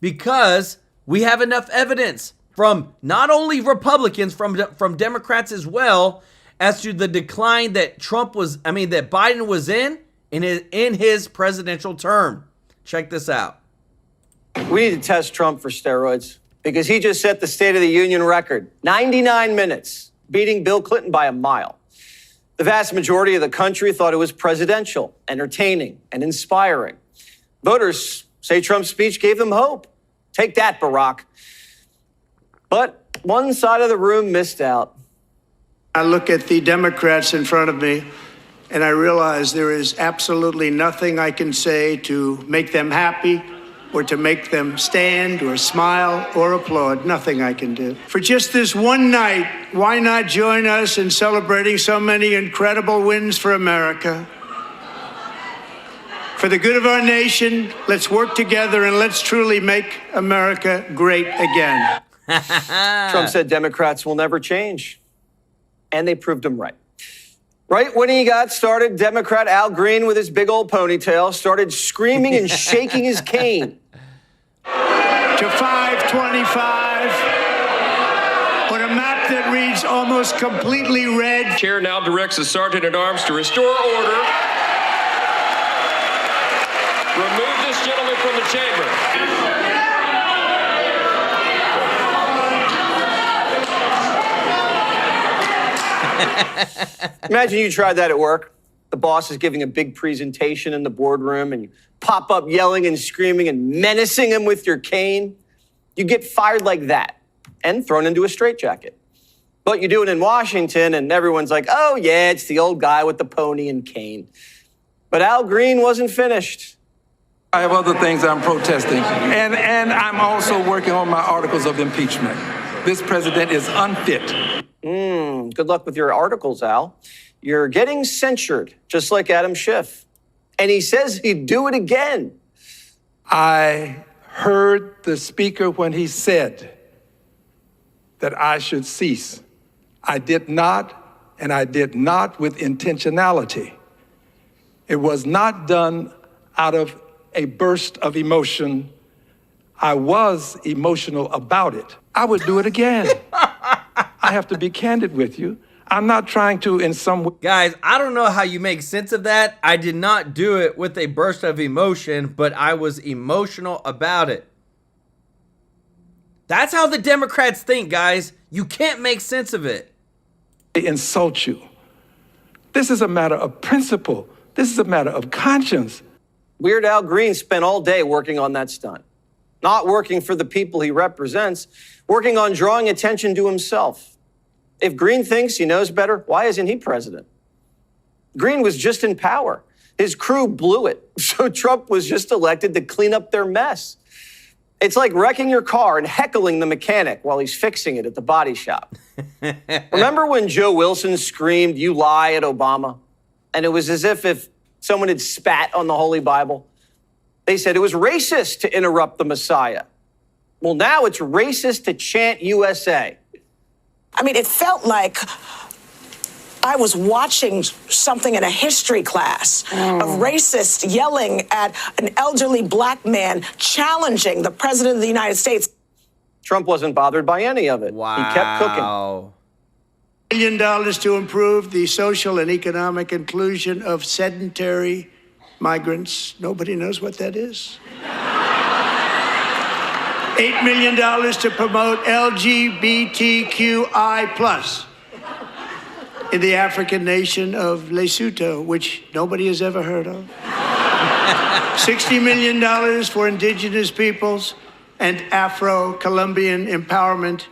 because we have enough evidence from not only Republicans, from Democrats as well, as to the decline that that Biden was in his presidential term. Check this out. We need to test Trump for steroids. because he just set the State of the Union record, 99 minutes, beating Bill Clinton by a mile. The vast majority of the country thought it was presidential, entertaining, and inspiring. Voters say Trump's speech gave them hope. Take that, Barack. But one side of the room missed out. I look at the Democrats in front of me, and I realize there is absolutely nothing I can say to make them happy or to make them stand or smile or applaud. Nothing I can do. For just this one night, why not join us in celebrating so many incredible wins for America? For the good of our nation, let's work together and let's truly make America great again. Trump said Democrats will never change. And they proved him right. Right when he got started, Democrat Al Green with his big old ponytail started screaming and shaking his cane. To 525 on a map that reads almost completely red. Chair now directs the Sergeant at Arms to restore order. Remove this gentleman from the chamber. Imagine you tried that at work. The boss is giving a big presentation in the boardroom and you pop up yelling and screaming and menacing him with your cane. You get fired like that and thrown into a straitjacket. But you do it in Washington and everyone's like, oh yeah, it's the old guy with the pony and cane. But Al Green wasn't finished. I have other things I'm protesting. And I'm also working on my articles of impeachment. This president is unfit. Good luck with your articles, Al. You're getting censured, just like Adam Schiff. And he says he'd do it again. I heard the speaker when he said that I should cease. I did not, and I did not with intentionality. It was not done out of a burst of emotion. I was emotional about it. I would do it again. I have to be candid with you. I'm not trying to in some way. Guys, I don't know how you make sense of that. I did not do it with a burst of emotion, but I was emotional about it. That's how the Democrats think, guys. You can't make sense of it. They insult you. This is a matter of principle. This is a matter of conscience. Weird Al Green spent all day working on that stunt. Not working for the people he represents, working on drawing attention to himself. If Green thinks he knows better, why isn't he president? Green was just in power. His crew blew it, so Trump was just elected to clean up their mess. It's like wrecking your car and heckling the mechanic while he's fixing it at the body shop. Remember when Joe Wilson screamed, "You lie," at Obama? And it was as if someone had spat on the Holy Bible. They said it was racist to interrupt the Messiah. Well, now it's racist to chant USA. I mean, it felt like I was watching something in a history class of racists yelling at an elderly black man challenging the president of the United States. Trump wasn't bothered by any of it. Wow. He kept cooking. $1 billion to improve the social and economic inclusion of sedentary migrants. Nobody knows what that is. $8 million to promote LGBTQI+ in the African nation of Lesotho, which nobody has ever heard of. $60 million for indigenous peoples and Afro-Colombian empowerment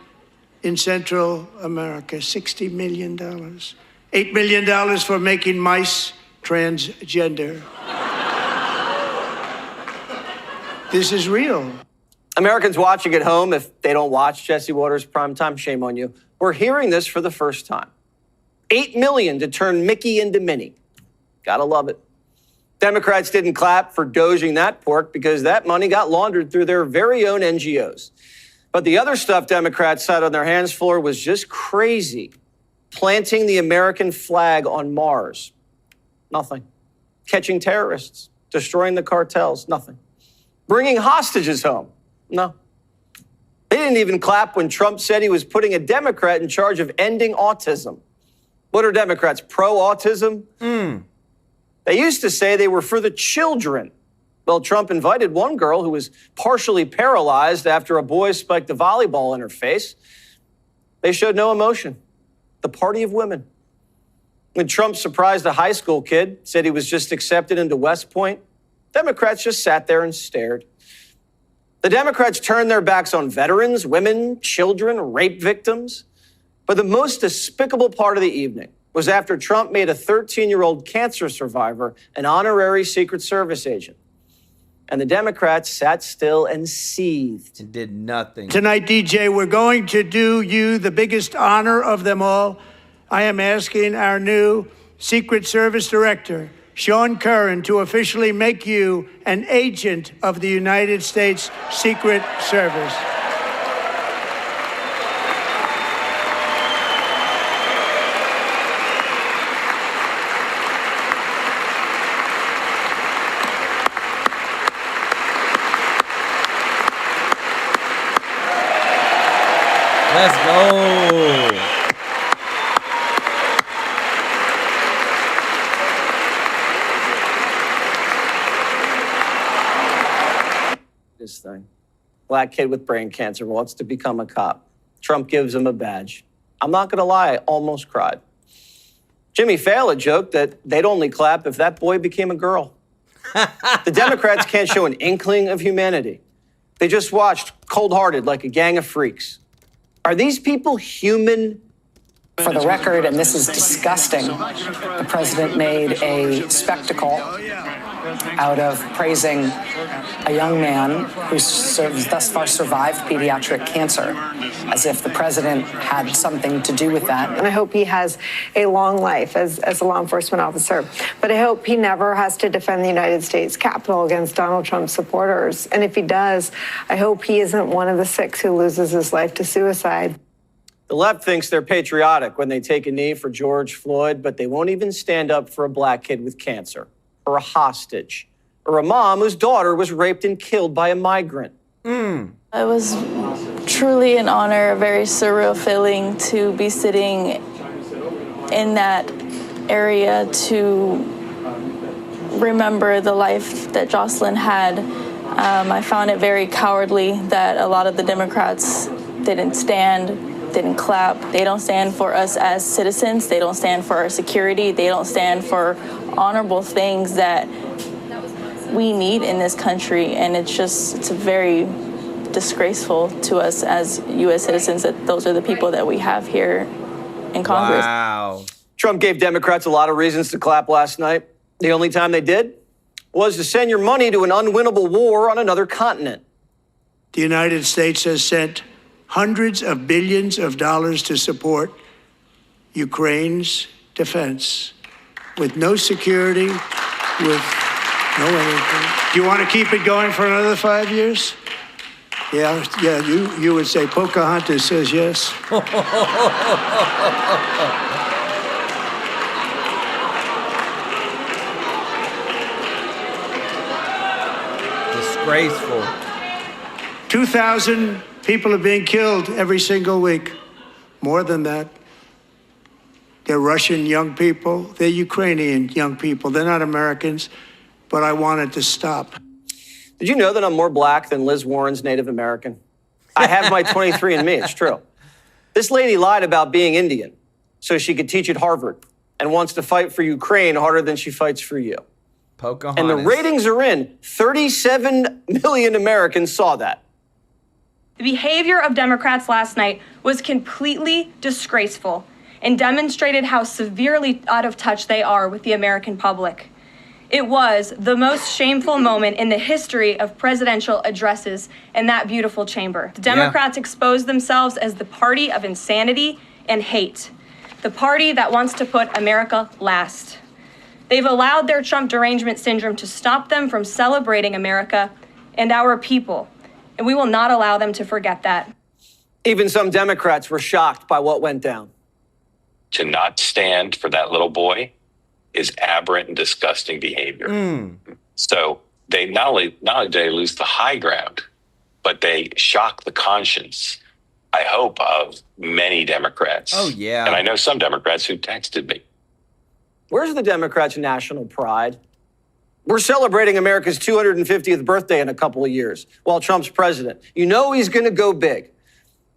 in Central America. $60 million. $8 million for making mice transgender. This is real. Americans watching at home, if they don't watch Jesse Waters Primetime, shame on you. We're hearing this for the first time. $8 million to turn Mickey into Minnie. Gotta love it. Democrats didn't clap for doging that pork because that money got laundered through their very own NGOs. But the other stuff Democrats sat on their hands for was just crazy. Planting the American flag on Mars. Nothing. Catching terrorists. Destroying the cartels. Nothing. Bringing hostages home. No. They didn't even clap when Trump said he was putting a Democrat in charge of ending autism. What are Democrats, pro-autism? They used to say they were for the children. Well, Trump invited one girl who was partially paralyzed after a boy spiked a volleyball in her face. They showed no emotion. The party of women. When Trump surprised a high school kid, said he was just accepted into West Point, Democrats just sat there and stared. The Democrats turned their backs on veterans, women, children, rape victims. But the most despicable part of the evening was after Trump made a 13-year-old cancer survivor an honorary Secret Service agent. And the Democrats sat still and seethed. It did nothing. Tonight, DJ, we're going to do you the biggest honor of them all. I am asking our new Secret Service Director, Sean Curran, to officially make you an agent of the United States Secret Service. Let's go. This thing. Black kid with brain cancer wants to become a cop. Trump gives him a badge. I'm not going to lie, I almost cried. Jimmy Fallon joked that they'd only clap if that boy became a girl. The Democrats can't show an inkling of humanity. They just watched cold-hearted like a gang of freaks. Are these people human? For the record, and this is disgusting, the president made a spectacle out of praising a young man who thus far survived pediatric cancer, as if the president had something to do with that. And I hope he has a long life as a law enforcement officer. But I hope he never has to defend the United States Capitol against Donald Trump supporters. And if he does, I hope he isn't one of the 6 who loses his life to suicide. The left thinks they're patriotic when they take a knee for George Floyd, but they won't even stand up for a black kid with cancer, or a hostage, or a mom whose daughter was raped and killed by a migrant. It was truly an honor, a very surreal feeling to be sitting in that area to remember the life that Jocelyn had. I found it very cowardly that a lot of the Democrats didn't clap. They don't stand for us as citizens. They don't stand for our security. They don't stand for honorable things that we need in this country. And it's very disgraceful to us as U.S. citizens that those are the people that we have here in Congress. Wow. Trump gave Democrats a lot of reasons to clap last night. The only time they did was to send your money to an unwinnable war on another continent. The United States has sent hundreds of billions of dollars to support Ukraine's defense with no security, with no anything. Do you want to keep it going for another 5 years? Yeah, you would say Pocahontas says yes. Disgraceful. 2,000 people are being killed every single week. More than that. They're Russian young people. They're Ukrainian young people. They're not Americans, but I want it to stop. Did you know that I'm more black than Liz Warren's Native American? I have my 23andMe, it's true. This lady lied about being Indian so she could teach at Harvard and wants to fight for Ukraine harder than she fights for you. Pocahontas. And the ratings are in. 37 million Americans saw that. The behavior of Democrats last night was completely disgraceful and demonstrated how severely out of touch they are with the American public. It was the most shameful moment in the history of presidential addresses in that beautiful chamber. The Democrats exposed themselves as the party of insanity and hate, the party that wants to put America last. They've allowed their Trump derangement syndrome to stop them from celebrating America and our people. And we will not allow them to forget that. Even some Democrats were shocked by what went down. To not stand for that little boy is aberrant and disgusting behavior. So they not only do they lose the high ground, but they shock the conscience, I hope, of many Democrats. Oh, yeah. And I know some Democrats who texted me. Where's the Democrats' national pride? We're celebrating America's 250th birthday in a couple of years while Trump's president. You know he's going to go big.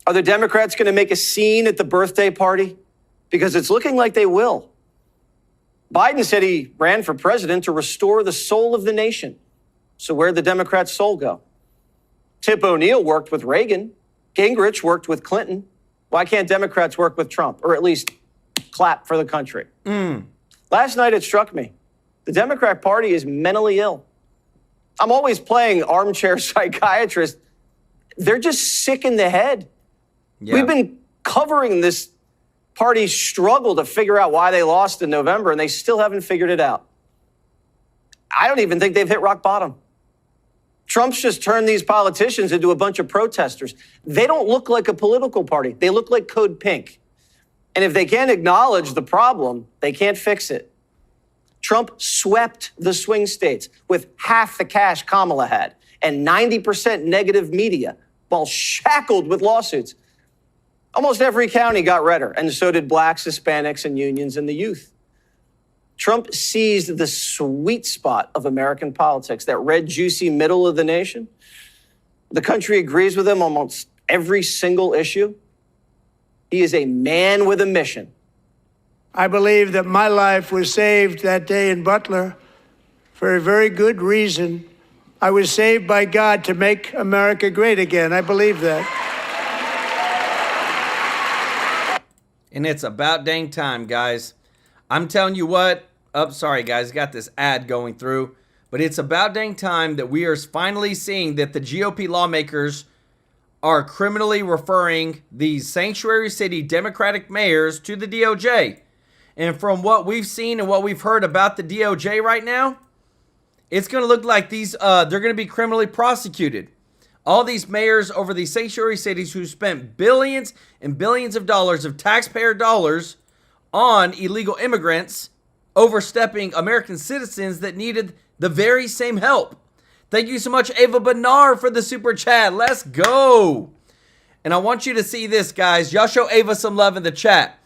Are the Democrats going to make a scene at the birthday party? Because it's looking like they will. Biden said he ran for president to restore the soul of the nation. So where'd the Democrats' soul go? Tip O'Neill worked with Reagan. Gingrich worked with Clinton. Why can't Democrats work with Trump, or at least clap for the country? Last night it struck me. The Democrat Party is mentally ill. I'm always playing armchair psychiatrist. They're just sick in the head. Yeah. We've been covering this party's struggle to figure out why they lost in November, and they still haven't figured it out. I don't even think they've hit rock bottom. Trump's just turned these politicians into a bunch of protesters. They don't look like a political party. They look like Code Pink. And if they can't acknowledge the problem, they can't fix it. Trump swept the swing states with half the cash Kamala had and 90% negative media while shackled with lawsuits. Almost every county got redder, and so did blacks, Hispanics, and unions and the youth. Trump seized the sweet spot of American politics, that red, juicy middle of the nation. The country agrees with him on almost every single issue. He is a man with a mission. I believe that my life was saved that day in Butler for a very good reason. I was saved by God to make America great again. I believe that. And it's about dang time, guys. I'm telling you what. Oh, sorry, guys. Got this ad going through. But it's about dang time that we are finally seeing that the GOP lawmakers are criminally referring these sanctuary city Democratic mayors to the DOJ. And from what we've seen and what we've heard about the DOJ right now, it's going to look like these they're going to be criminally prosecuted. All these mayors over these sanctuary cities who spent billions and billions of dollars of taxpayer dollars on illegal immigrants overstepping American citizens that needed the very same help. Thank you so much, Ava Bernard, for the super chat. Let's go. And I want you to see this, guys. Y'all show Ava some love in the chat.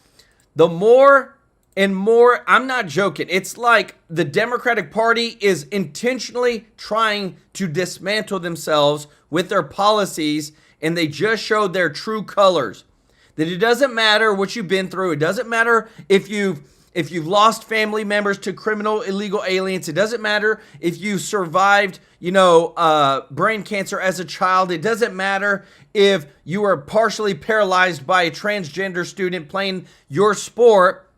The more and more, I'm not joking. It's like the Democratic Party is intentionally trying to dismantle themselves with their policies, and they just showed their true colors. That it doesn't matter what you've been through. It doesn't matter if you've lost family members to criminal illegal aliens. It doesn't matter if you survived, brain cancer as a child. It doesn't matter if you were partially paralyzed by a transgender student playing your sport.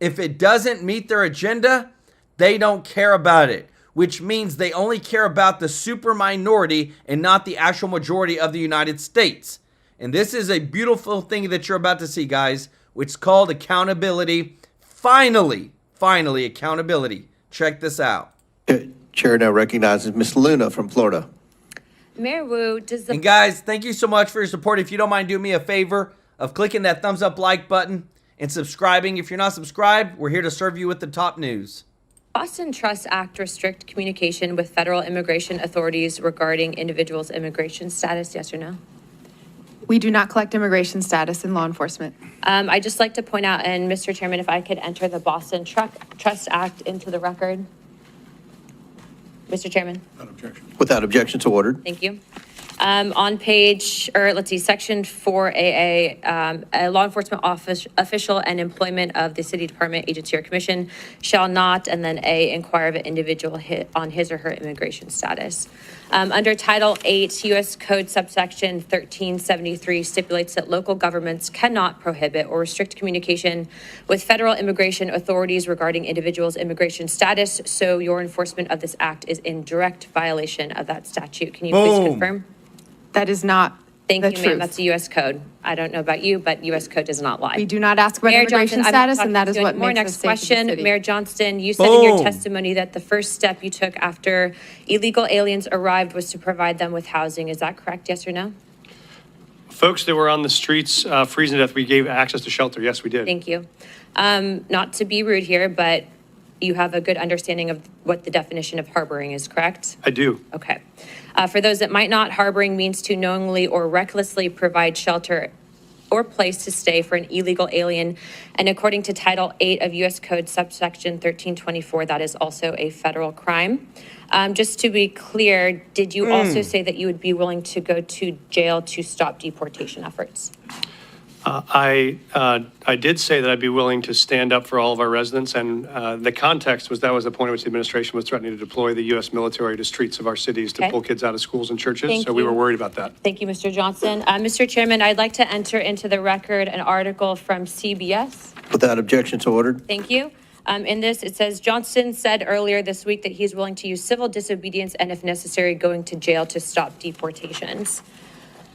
If it doesn't meet their agenda, they don't care about it, which means they only care about the super minority and not the actual majority of the United States. And this is a beautiful thing that you're about to see, guys, which is called accountability. Finally, accountability. Check this out. Chair now recognizes Ms. Luna from Florida. Mayor Wu, does the... And guys, thank you so much for your support. If you don't mind doing me a favor of clicking that thumbs up like button and subscribing. If you're not subscribed, we're here to serve you with the top news. Boston Trust Act restrict communication with federal immigration authorities regarding individuals' immigration status, yes or no? We do not collect immigration status in law enforcement. I'd just like to point out, and Mr. Chairman, if I could enter the Boston Trust Act into the record. Mr. Chairman. Without objection, so ordered. Thank you. On section 4AA, a law enforcement official and employment of the city department, agency, or commission shall not, and then A, inquire of an individual on his or her immigration status. Under Title 8, U.S. Code subsection 1373 stipulates that local governments cannot prohibit or restrict communication with federal immigration authorities regarding individuals' immigration status, so your enforcement of this act is in direct violation of that statute. Can you please confirm? That is not Thank the you, truth. ma'am. That's a U.S. code. I don't know about you, but U.S. code does not lie. We do not ask about immigration status, and that is what makes Next us safe as a question, city. Mayor Johnston, you said in your testimony that the first step you took after illegal aliens arrived was to provide them with housing. Is that correct, yes or no? Folks that were on the streets freezing to death, we gave access to shelter. Yes, we did. Thank you. Not to be rude here, but you have a good understanding of what the definition of harboring is, correct? I do. Okay. For those that might not, harboring means to knowingly or recklessly provide shelter or place to stay for an illegal alien. And according to Title 8 of U.S. Code subsection 1324, that is also a federal crime. Just to be clear, did you also say that you would be willing to go to jail to stop deportation efforts? I did say that I'd be willing to stand up for all of our residents, and the context was that was the point at which the administration was threatening to deploy the U.S. military to streets of our cities to Okay. pull kids out of schools and churches, Thank so we you. were worried about that. Thank you, Mr. Johnson. Mr. Chairman, I'd like to enter into the record an article from CBS. Without objection, so ordered. Thank you. In this, it says, Johnson said earlier this week that he's willing to use civil disobedience and, if necessary, going to jail to stop deportations.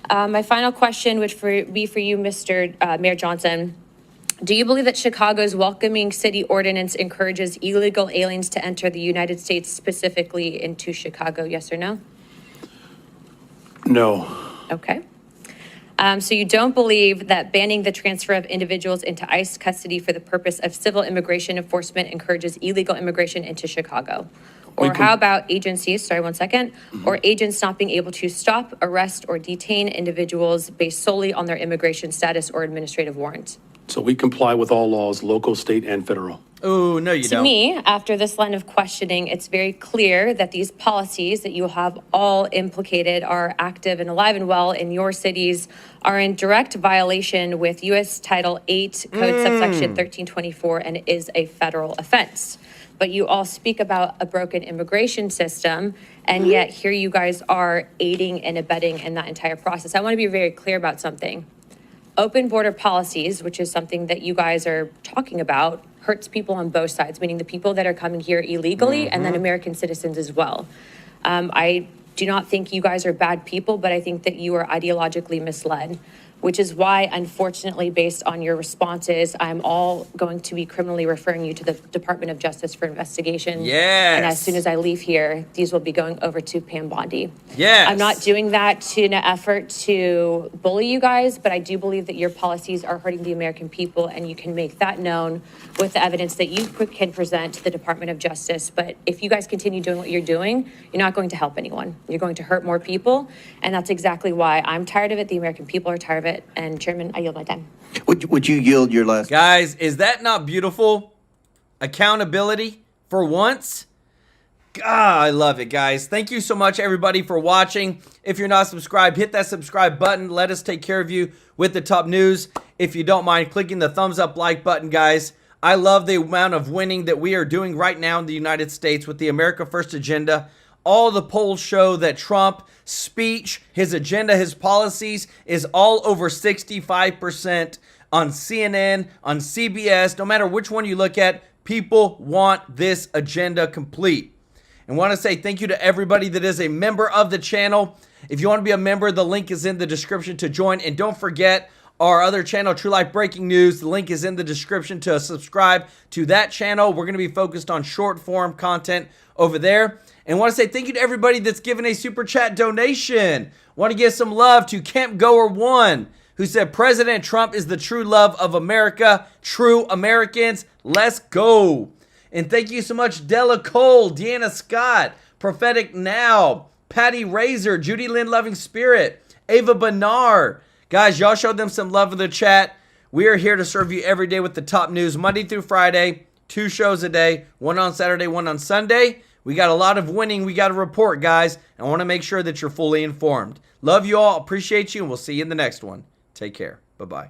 My final question would be for you, Mr. Mayor Johnson. Do you believe that Chicago's welcoming city ordinance encourages illegal aliens to enter the United States, specifically into Chicago? Yes or no? No. Okay. So you don't believe that banning the transfer of individuals into ICE custody for the purpose of civil immigration enforcement encourages illegal immigration into Chicago? Or how about agencies, sorry, one second, or agents not being able to stop, arrest, or detain individuals based solely on their immigration status or administrative warrant? So we comply with all laws, local, state, and federal. Oh, no, you To don't. me, after this line of questioning, it's very clear that these policies that you have all implicated are active and alive and well in your cities, are in direct violation with U.S. Title 8, Code subsection 1324, and is a federal offense. But you all speak about a broken immigration system, and yet here you guys are aiding and abetting in that entire process. I want to be very clear about something. Open border policies, which is something that you guys are talking about, hurts people on both sides, meaning the people that are coming here illegally and then American citizens as well. I do not think you guys are bad people, but I think that you are ideologically misled, which is why, unfortunately, based on your responses, I'm all going to be criminally referring you to the Department of Justice for investigation. Yes. And as soon as I leave here, these will be going over to Pam Bondi. Yes. I'm not doing that in an effort to bully you guys, but I do believe that your policies are hurting the American people, and you can make that known with the evidence that you can present to the Department of Justice. But if you guys continue doing what you're doing, you're not going to help anyone. You're going to hurt more people, and that's exactly why I'm tired of it. The American people are tired of it. And Chairman, I yield my time. Would you yield your last? Guys, is that not beautiful? Accountability for once? God, I love it, guys. Thank you so much, everybody, for watching. If you're not subscribed, hit that subscribe button. Let us take care of you with the top news. If you don't mind clicking the thumbs up like button, guys. I love the amount of winning that we are doing right now in the United States with the America First agenda. All the polls show that Trump's speech, his agenda, his policies is all over 65% on CNN, on CBS. No matter which one you look at, people want this agenda complete. And want to say thank you to everybody that is a member of the channel. If you want to be a member, the link is in the description to join. And don't forget our other channel, TrueLife Breaking News. The link is in the description to subscribe to that channel. We're going to be focused on short form content over there. And want to say thank you to everybody that's given a super chat donation. Want to give some love to Camp Goer 1, who said President Trump is the true love of America. True Americans, let's go. And thank you so much, Della Cole, Deanna Scott, Prophetic Now, Patty Razor, Judy Lynn Loving Spirit, Ava Bernard. Guys, y'all showed them some love in the chat. We are here to serve you every day with the top news, Monday through Friday, 2 shows a day, one on Saturday, one on Sunday. We got a lot of winning we got to report, guys. I want to make sure that you're fully informed. Love you all. Appreciate you. And we'll see you in the next one. Take care. Bye-bye.